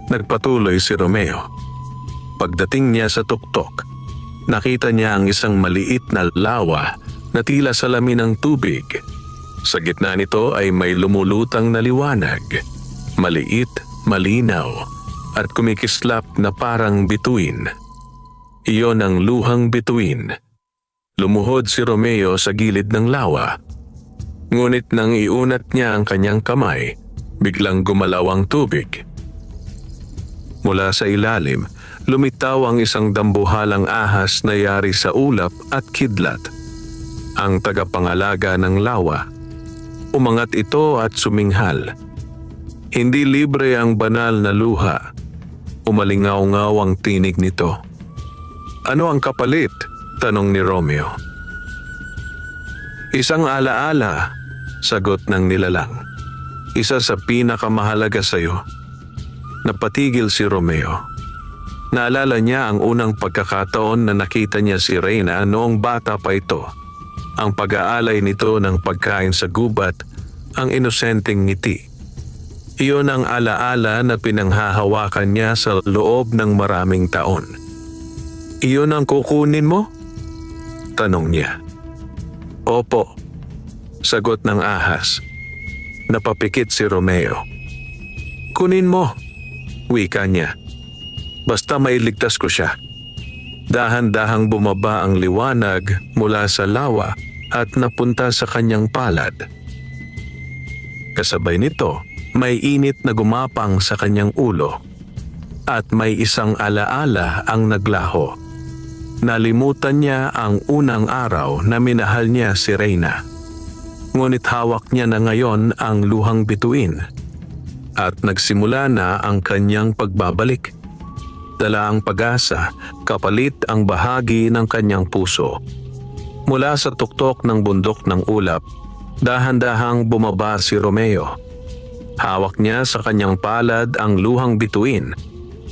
Nagpatuloy si Romeo. Pagdating niya sa tuktok, nakita niya ang isang maliit na lawa na tila salamin ng tubig. Sa gitna nito ay may lumulutang na liwanag. Maliit, malinaw, at kumikislap na parang bituin. Iyon ang luhang bituin. Lumuhod si Romeo sa gilid ng lawa. Ngunit nang iunat niya ang kanyang kamay, biglang gumalaw ang tubig. Mula sa ilalim, lumitaw ang isang dambuhalang ahas na yari sa ulap at kidlat. Ang tagapangalaga ng lawa. Umangat ito at suminghal. Hindi libre ang banal na luha. Umalingaw-ngaw ang tinig nito. "Ano ang kapalit?" tanong ni Romeo. "Isang alaala," sagot ng nilalang. "Isa sa pinakamahalaga sa'yo." Napatigil si Romeo. Naalala niya ang unang pagkakataon na nakita niya si Reyna noong bata pa ito. Ang pag-aalay nito ng pagkain sa gubat, ang inosenteng ngiti. Iyon ang alaala na pinanghahawakan niya sa loob ng maraming taon. "Iyon ang kukunin mo?" tanong niya. "Opo," sagot ng ahas. Napapikit si Romeo. "Kunin mo," wika niya. "Basta mailigtas ko siya." Dahan-dahang bumaba ang liwanag mula sa lawa at napunta sa kanyang palad. Kasabay nito, may init na gumapang sa kanyang ulo at may isang alaala ang naglaho. Nalimutan niya ang unang araw na minahal niya si Reyna. Ngunit hawak niya na ngayon ang luhang bituin at nagsimula na ang kanyang pagbabalik. Dala ang pag-asa, kapalit ang bahagi ng kanyang puso. Mula sa tuktok ng bundok ng ulap, dahan-dahang bumaba si Romeo. Hawak niya sa kanyang palad ang luhang bituin,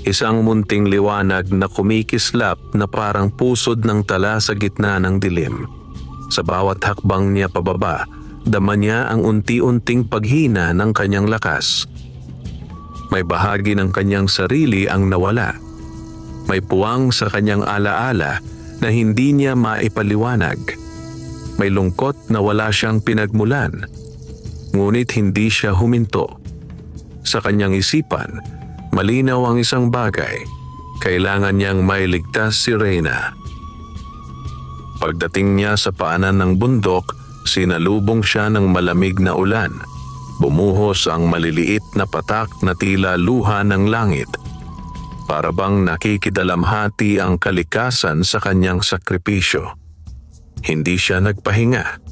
isang munting liwanag na kumikislap na parang pusod ng tala sa gitna ng dilim. Sa bawat hakbang niya pababa, dama niya ang unti-unting paghina ng kanyang lakas. May bahagi ng kanyang sarili ang nawala. May puwang sa kanyang alaala na hindi niya maipaliwanag. May lungkot na wala siyang pinagmulan. Ngunit hindi siya huminto. Sa kanyang isipan, malinaw ang isang bagay. Kailangan niyang mailigtas si Reyna. Pagdating niya sa paanan ng bundok, sinalubong siya ng malamig na ulan. Bumuhos ang maliliit na patak na tila luha ng langit. Para bang nakikidalamhati ang kalikasan sa kanyang sakripisyo. Hindi siya nagpahinga.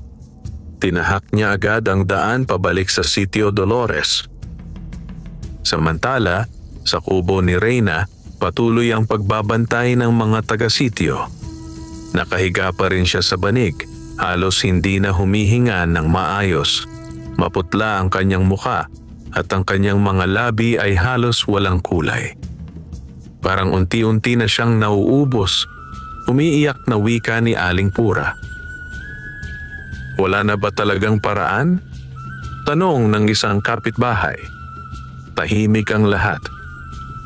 Tinahak niya agad ang daan pabalik sa Sitio Dolores. Samantala, sa kubo ni Reyna, patuloy ang pagbabantay ng mga taga-sitio. Nakahiga pa rin siya sa banig, halos hindi na humihinga ng maayos. Maputla ang kanyang muka at ang kanyang mga labi ay halos walang kulay. Parang unti-unti na siyang nauubos. Umiiyak na wika ni Aling Pura. Wala na ba talagang paraan? Tanong ng isang kapitbahay. Tahimik ang lahat.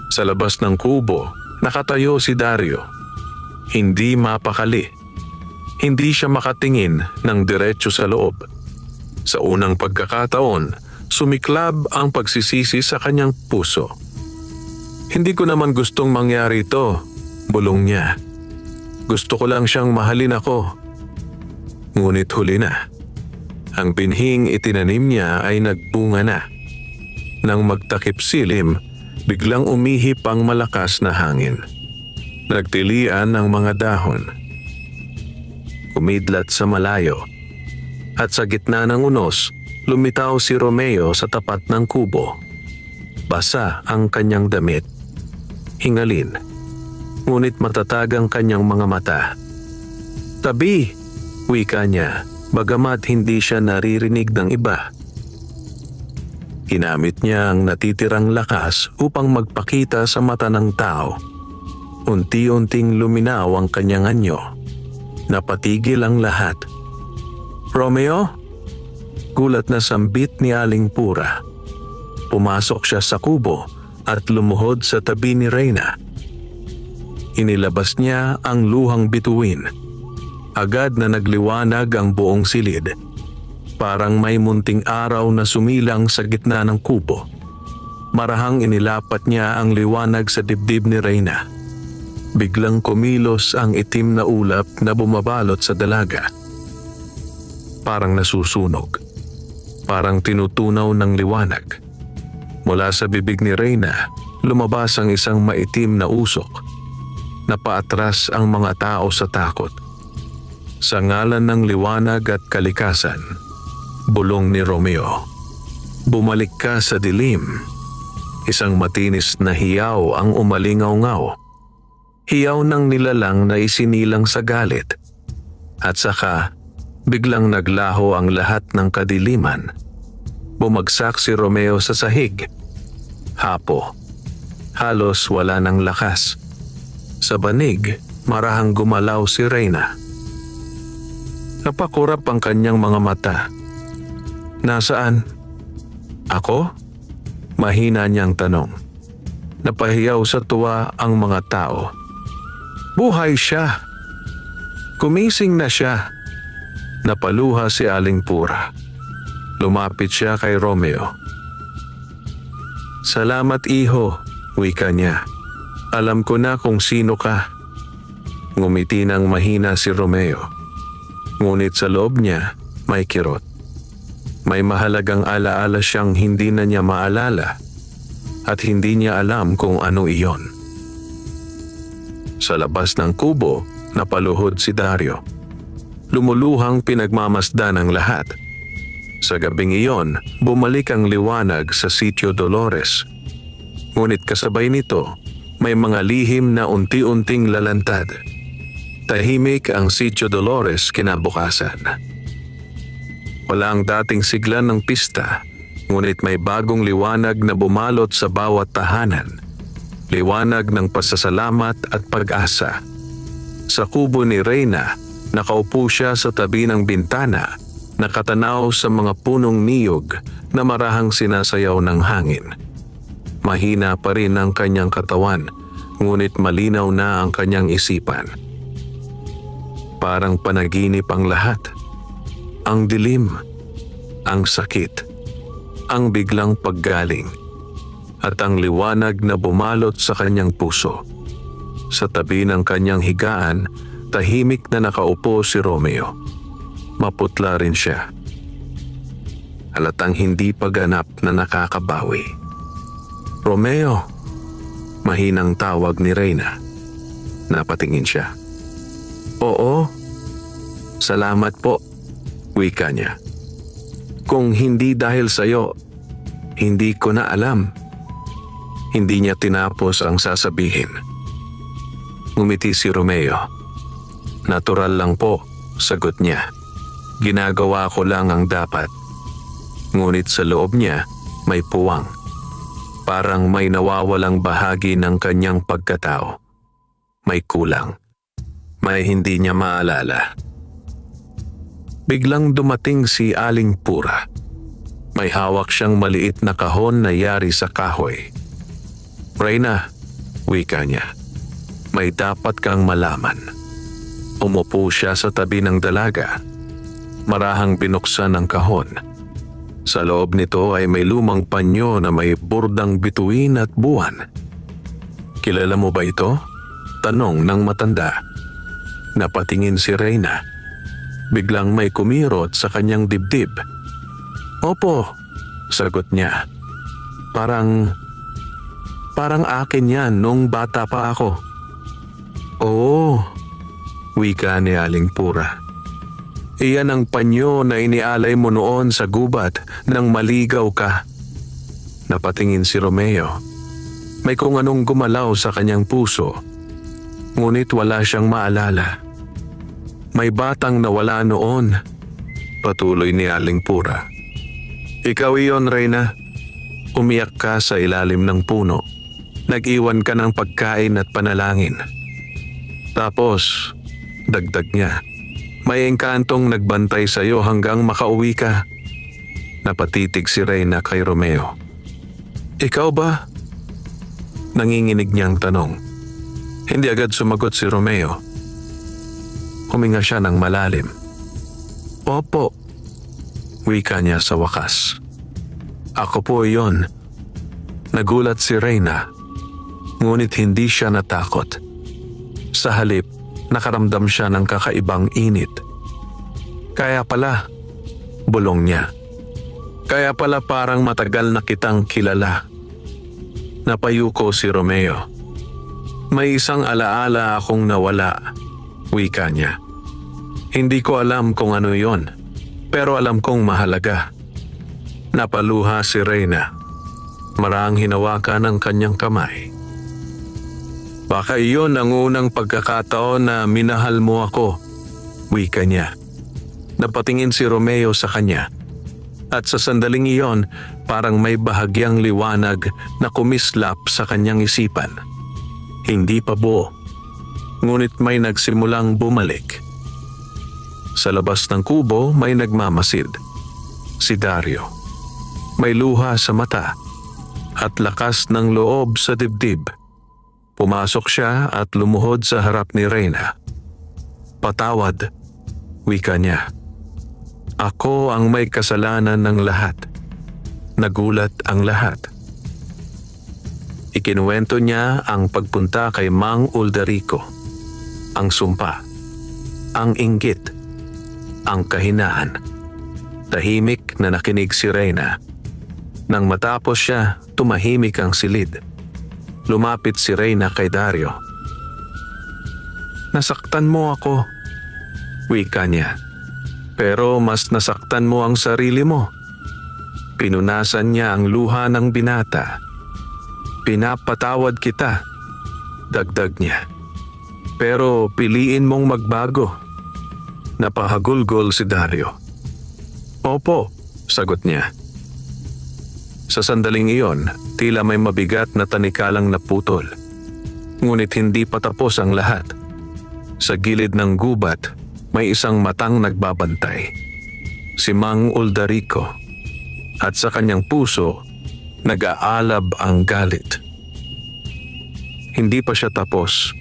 Sa labas ng kubo, nakatayo si Dario. Hindi mapakali. Hindi siya makatingin ng diretso sa loob. Sa unang pagkakataon, sumiklab ang pagsisisi sa kanyang puso. Hindi ko naman gustong mangyari ito, bulong niya. Gusto ko lang siyang mahalin ako. Ngunit huli na. Ang binhing itinanim niya ay nagbunga na. Nang magtakip silim, biglang umihip ang malakas na hangin. Nagtilian ang mga dahon. Kumidlat sa malayo. At sa gitna ng unos, lumitaw si Romeo sa tapat ng kubo. Basa ang kanyang damit. Hingalin. Ngunit matatag ang kanyang mga mata. Tabi! Wika niya, bagamat hindi siya naririnig ng iba. Ginamit niya ang natitirang lakas upang magpakita sa mata ng tao. Unti-unting luminaw ang kanyang anyo. Napatigil ang lahat. Romeo? Gulat na sambit ni Aling Pura. Pumasok siya sa kubo at lumuhod sa tabi ni Reyna. Inilabas niya ang luhang bituin. Agad na nagliwanag ang buong silid. Parang may munting araw na sumilang sa gitna ng kubo. Marahang inilapat niya ang liwanag sa dibdib ni Reyna. Biglang kumilos ang itim na ulap na bumabalot sa dalaga. Parang nasusunog. Parang tinutunaw ng liwanag. Mula sa bibig ni Reyna, lumabas ang isang maitim na usok. Napaatras ang mga tao sa takot. Sa ngalan ng liwanag at kalikasan, bulong ni Romeo. Bumalik ka sa dilim. Isang matinis na hiyaw ang umalingaw-ngaw. Hiyaw ng nilalang na isinilang sa galit. At saka, biglang naglaho ang lahat ng kadiliman. Bumagsak si Romeo sa sahig. Hapo. Halos wala ng lakas. Sa banig, marahang gumalaw si Reyna. Napakurap ang kanyang mga mata. Nasaan? Ako? Mahina niyang tanong. Napahiyaw sa tuwa ang mga tao. Buhay siya! Kumising na siya! Napaluha si Aling Pura. Lumapit siya kay Romeo. Salamat iho, wika niya. Alam ko na kung sino ka. Ngumiti ng mahina si Romeo. Ngunit sa loob niya, may kirot. May mahalagang alaala siyang hindi na niya maalala at hindi niya alam kung ano iyon. Sa labas ng kubo, napaluhod si Dario. Lumuluhang pinagmamasdan ng lahat. Sa gabing iyon, bumalik ang liwanag sa Sitio Dolores. Ngunit kasabay nito, may mga lihim na unti-unting lalantad. Tahimik ang Sitio Dolores kinabukasan. Wala ang dating sigla ng pista, ngunit may bagong liwanag na bumalot sa bawat tahanan. Liwanag ng pasasalamat at pag-asa. Sa kubo ni Reyna, nakaupo siya sa tabi ng bintana, nakatanaw sa mga punong niyog na marahang sinasayaw ng hangin. Mahina pa rin ang kanyang katawan, ngunit malinaw na ang kanyang isipan. Parang panaginip ang lahat. Ang dilim, ang sakit, ang biglang paggaling, at ang liwanag na bumalot sa kanyang puso. Sa tabi ng kanyang higaan, tahimik na nakaupo si Romeo. Maputla rin siya. Halatang hindi pa ganap na nakakabawi. Romeo, mahinang tawag ni Reyna. Napatingin siya. Oo, salamat po, wika niya. Kung hindi dahil sa'yo, hindi ko na alam. Hindi niya tinapos ang sasabihin. Ngumiti si Romeo. Natural lang po, sagot niya. Ginagawa ko lang ang dapat. Ngunit sa loob niya, may puwang. Parang may nawawalang bahagi ng kanyang pagkatao. May kulang. May hindi niya maalala. Biglang dumating si Aling Pura. May hawak siyang maliit na kahon na yari sa kahoy. Reyna, wika niya. May dapat kang malaman. Umupo siya sa tabi ng dalaga. Marahang binuksan ang kahon. Sa loob nito ay may lumang panyo na may burdang bituin at buwan. Kilala mo ba ito? Tanong ng matanda. Napatingin si Reyna. Biglang may kumirot sa kanyang dibdib. Opo, sagot niya. Parang akin yan nung bata pa ako. Oo, wika ni Aling Pura. Iyan ang panyo na inialay mo noon sa gubat nang maligaw ka. Napatingin si Romeo. May kung anong gumalaw sa kanyang puso. Ngunit wala siyang maalala. May batang nawala noon, patuloy ni Aling Pura. Ikaw iyon, Reyna. Umiyak ka sa ilalim ng puno. Nag-iwan ka ng pagkain at panalangin. Tapos, dagdag niya, may engkantong nagbantay sa iyo hanggang makauwi ka. Napatitig si Reyna kay Romeo. Ikaw ba? Nanginginig niyang tanong. Hindi agad sumagot si Romeo. Huminga siya ng malalim. Opo, wika niya sa wakas. Ako po iyon. Nagulat si Reyna, ngunit hindi siya natakot. Sa halip, nakaramdam siya ng kakaibang init. Kaya pala, bulong niya. Kaya pala parang matagal na kitang kilala. Napayuko si Romeo. May isang alaala akong nawala, wika niya. Hindi ko alam kung ano yon, pero alam kong mahalaga. Napaluha si Reyna. Marahang hinawakan ang kanyang kamay. Baka iyon ang unang pagkakataon na minahal mo ako, wika niya. Napatingin si Romeo sa kanya. At sa sandaling iyon, parang may bahagyang liwanag na kumislap sa kanyang isipan. Hindi pa buo, ngunit may nagsimulang bumalik. Sa labas ng kubo may nagmamasid. Si Dario. May luha sa mata at lakas ng loob sa dibdib. Pumasok siya at lumuhod sa harap ni Reyna. Patawad, wika niya. Ako ang may kasalanan ng lahat. Nagulat ang lahat. Ikinuwento niya ang pagpunta kay Mang Ulderico. ang sumpa, ang inggit, ang kahinaan. Tahimik na nakinig si Reyna. Nang matapos siya, tumahimik ang silid. Lumapit si Reyna kay Dario. "Nasaktan mo ako," wika niya. "Pero mas nasaktan mo ang sarili mo." Pinunasan niya ang luha ng binata. "Pinapatawad kita," dagdag niya. "Pero piliin mong magbago." Napahagulgol si Dario. "Opo," sagot niya. Sa sandaling iyon, tila may mabigat na tanikalang naputol. Ngunit hindi pa tapos ang lahat. Sa gilid ng gubat, may isang matang nagbabantay. Si Mang Uldarico. At sa kanyang puso, nag-aalab ang galit. Hindi pa siya tapos.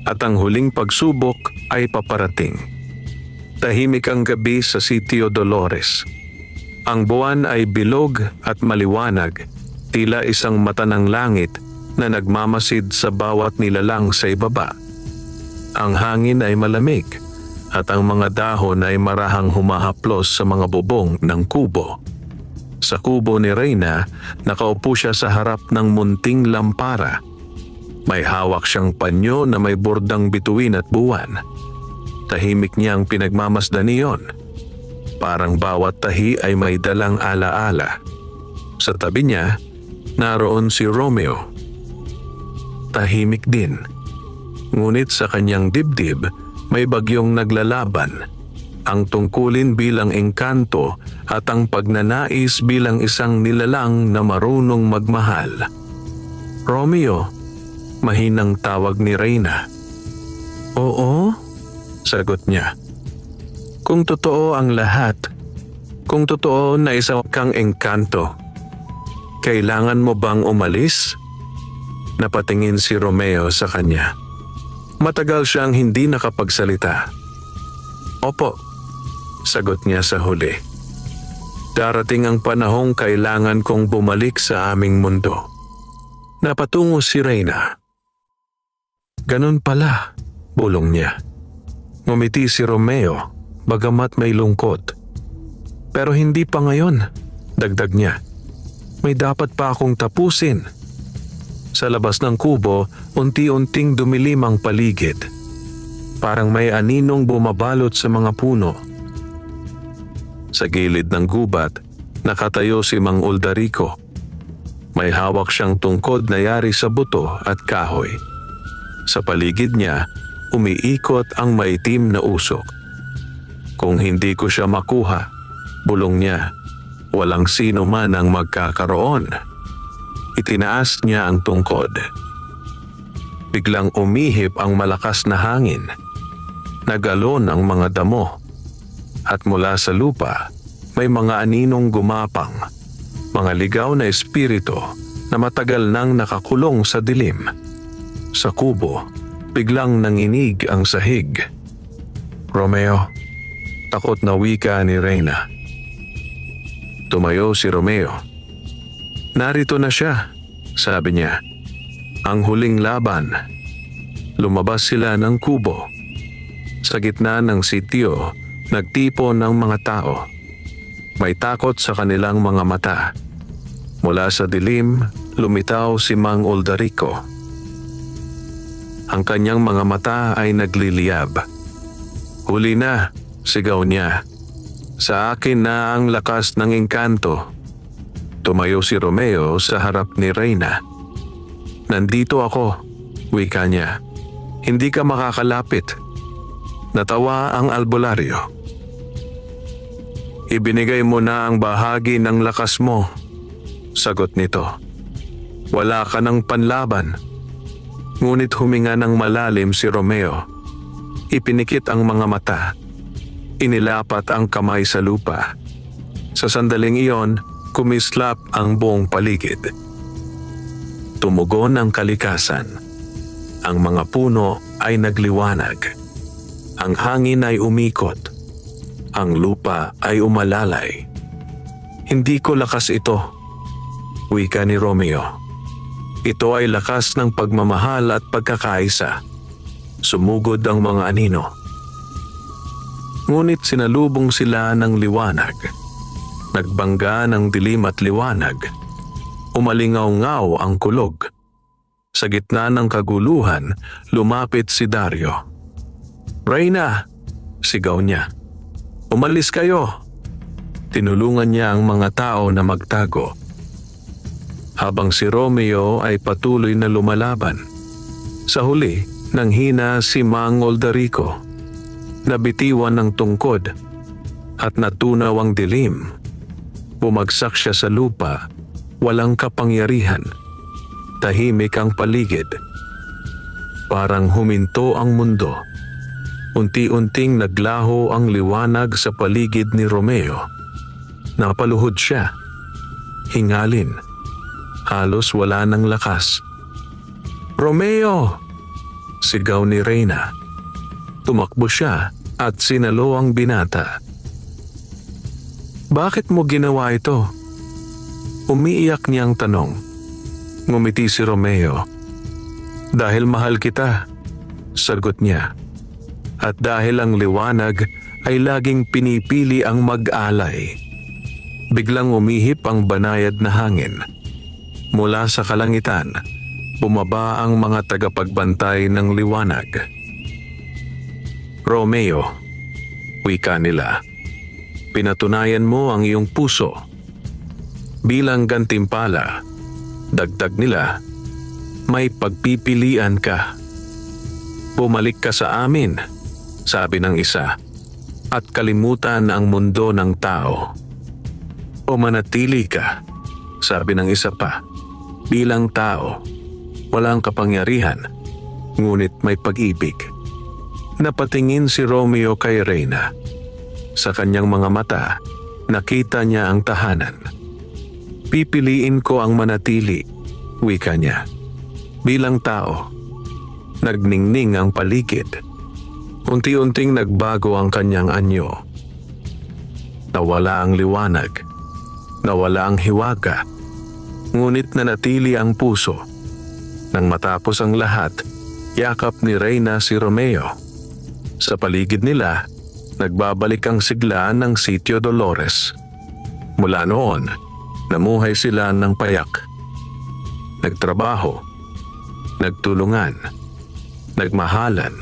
At ang huling pagsubok ay paparating. Tahimik ang gabi sa Sitio Dolores. Ang buwan ay bilog at maliwanag, tila isang mata ng langit na nagmamasid sa bawat nilalang sa ibaba. Ang hangin ay malamig at ang mga dahon ay marahang humahaplos sa mga bubong ng kubo. Sa kubo ni Reyna, nakaupo siya sa harap ng munting lampara. May hawak siyang panyo na may bordang bituin at buwan. Tahimik niyang pinagmamasdan niyon. Parang bawat tahi ay may dalang alaala. Sa tabi niya, naroon si Romeo. Tahimik din. Ngunit sa kanyang dibdib, may bagyong naglalaban. Ang tungkulin bilang engkanto at ang pagnanais bilang isang nilalang na marunong magmahal. "Romeo," mahinang tawag ni Reyna. "Oo?" sagot niya. "Kung totoo ang lahat, kung totoo na isa kang engkanto, kailangan mo bang umalis?" Napatingin si Romeo sa kanya. Matagal siyang hindi nakapagsalita. "Opo," sagot niya sa huli. "Darating ang panahong kailangan kong bumalik sa aming mundo." Napatungo si Reyna. "Ganun pala," bulong niya. Ngumiti si Romeo, bagamat may lungkot. "Pero hindi pa ngayon," dagdag niya. "May dapat pa akong tapusin." Sa labas ng kubo, unti-unting dumilim ang paligid. Parang may aninong bumabalot sa mga puno. Sa gilid ng gubat, nakatayo si Mang Uldarico. May hawak siyang tungkod na yari sa buto at kahoy. Sa paligid niya, umiikot ang maitim na usok. "Kung hindi ko siya makuha," bulong niya, "walang sino man ang magkakaroon." Itinaas niya ang tungkod. Biglang umihip ang malakas na hangin. Nagalon ang mga damo. At mula sa lupa, may mga aninong gumapang. Mga ligaw na espiritu na matagal nang nakakulong sa dilim. Sa kubo, biglang nanginig ang sahig. "Romeo," takot na wika ni Reyna. Tumayo si Romeo. "Narito na siya," sabi niya. "Ang huling laban." Lumabas sila ng kubo. Sa gitna ng sitio, nagtipon ng mga tao. May takot sa kanilang mga mata. Mula sa dilim, lumitaw si Mang Uldarico. Ang kanyang mga mata ay nagliliyab. "Huli na," sigaw niya. "Sa akin na ang lakas ng engkanto." Tumayo si Romeo sa harap ni Reyna. "Nandito ako," wika niya. "Hindi ka makakalapit." Natawa ang albularyo. "Ibinigay mo na ang bahagi ng lakas mo," sagot nito. "Wala ka ng panlaban." Ngunit huminga ng malalim si Romeo. Ipinikit ang mga mata. Inilapat ang kamay sa lupa. Sa sandaling iyon, kumislap ang buong paligid. Tumugon ang kalikasan. Ang mga puno ay nagliwanag. Ang hangin ay umikot. Ang lupa ay umalalay. "Hindi ko lakas ito," wika ni Romeo. "Ito ay lakas ng pagmamahal at pagkakaisa." Sumugod ang mga anino. Ngunit sinalubong sila ng liwanag. Nagbangga ng dilim at liwanag. Umalingaw-ngaw ang kulog. Sa gitna ng kaguluhan, lumapit si Dario. "Reyna!" sigaw niya. "Umalis kayo!" Tinulungan niya ang mga tao na magtago. Habang si Romeo ay patuloy na lumalaban. Sa huli, nanghina si Mang Oldarico. Nabitiwan ng tungkod at natunaw ang dilim. Bumagsak siya sa lupa, walang kapangyarihan. Tahimik ang paligid. Parang huminto ang mundo. Unti-unting naglaho ang liwanag sa paligid ni Romeo. Napaluhod siya. Hingalin. Halos wala ng lakas. "Romeo!" sigaw ni Reyna. Tumakbo siya at sinalo ang binata. "Bakit mo ginawa ito?" Umiiyak niyang tanong. Ngumiti si Romeo. "Dahil mahal kita," sagot niya. "At dahil ang liwanag ay laging pinipili ang mag-alay." Biglang umihip ang banayad na hangin. Mula sa kalangitan, bumaba ang mga tagapagbantay ng liwanag. "Romeo," wika nila, "pinatunayan mo ang iyong puso. Bilang gantimpala," dagdag nila, "may pagpipilian ka. Bumalik ka sa amin," sabi ng isa, "at kalimutan ang mundo ng tao. O manatili ka," sabi ng isa pa, "bilang tao, walang kapangyarihan, ngunit may pag-ibig." Napatingin si Romeo kay Reyna. Sa kanyang mga mata, nakita niya ang tahanan. "Pipiliin ko ang manatili," wika niya. "Bilang tao." Nagningning ang paligid. Unti-unting nagbago ang kanyang anyo. Nawala ang liwanag. Nawala ang hiwaga. Ngunit nanatili ang puso. Nang matapos ang lahat, yakap ni Reyna si Romeo. Sa paligid nila, nagbabalik ang sigla ng Sitio Dolores. Mula noon, namuhay sila ng payak. Nagtrabaho, nagtulungan, nagmahalan,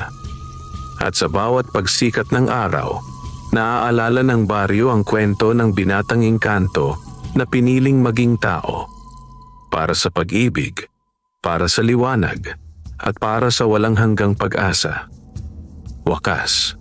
at sa bawat pagsikat ng araw, naaalala ng baryo ang kwento ng binatang engkanto na piniling maging tao. Para sa pag-ibig, para sa liwanag, at para sa walang hanggang pag-asa. Wakas,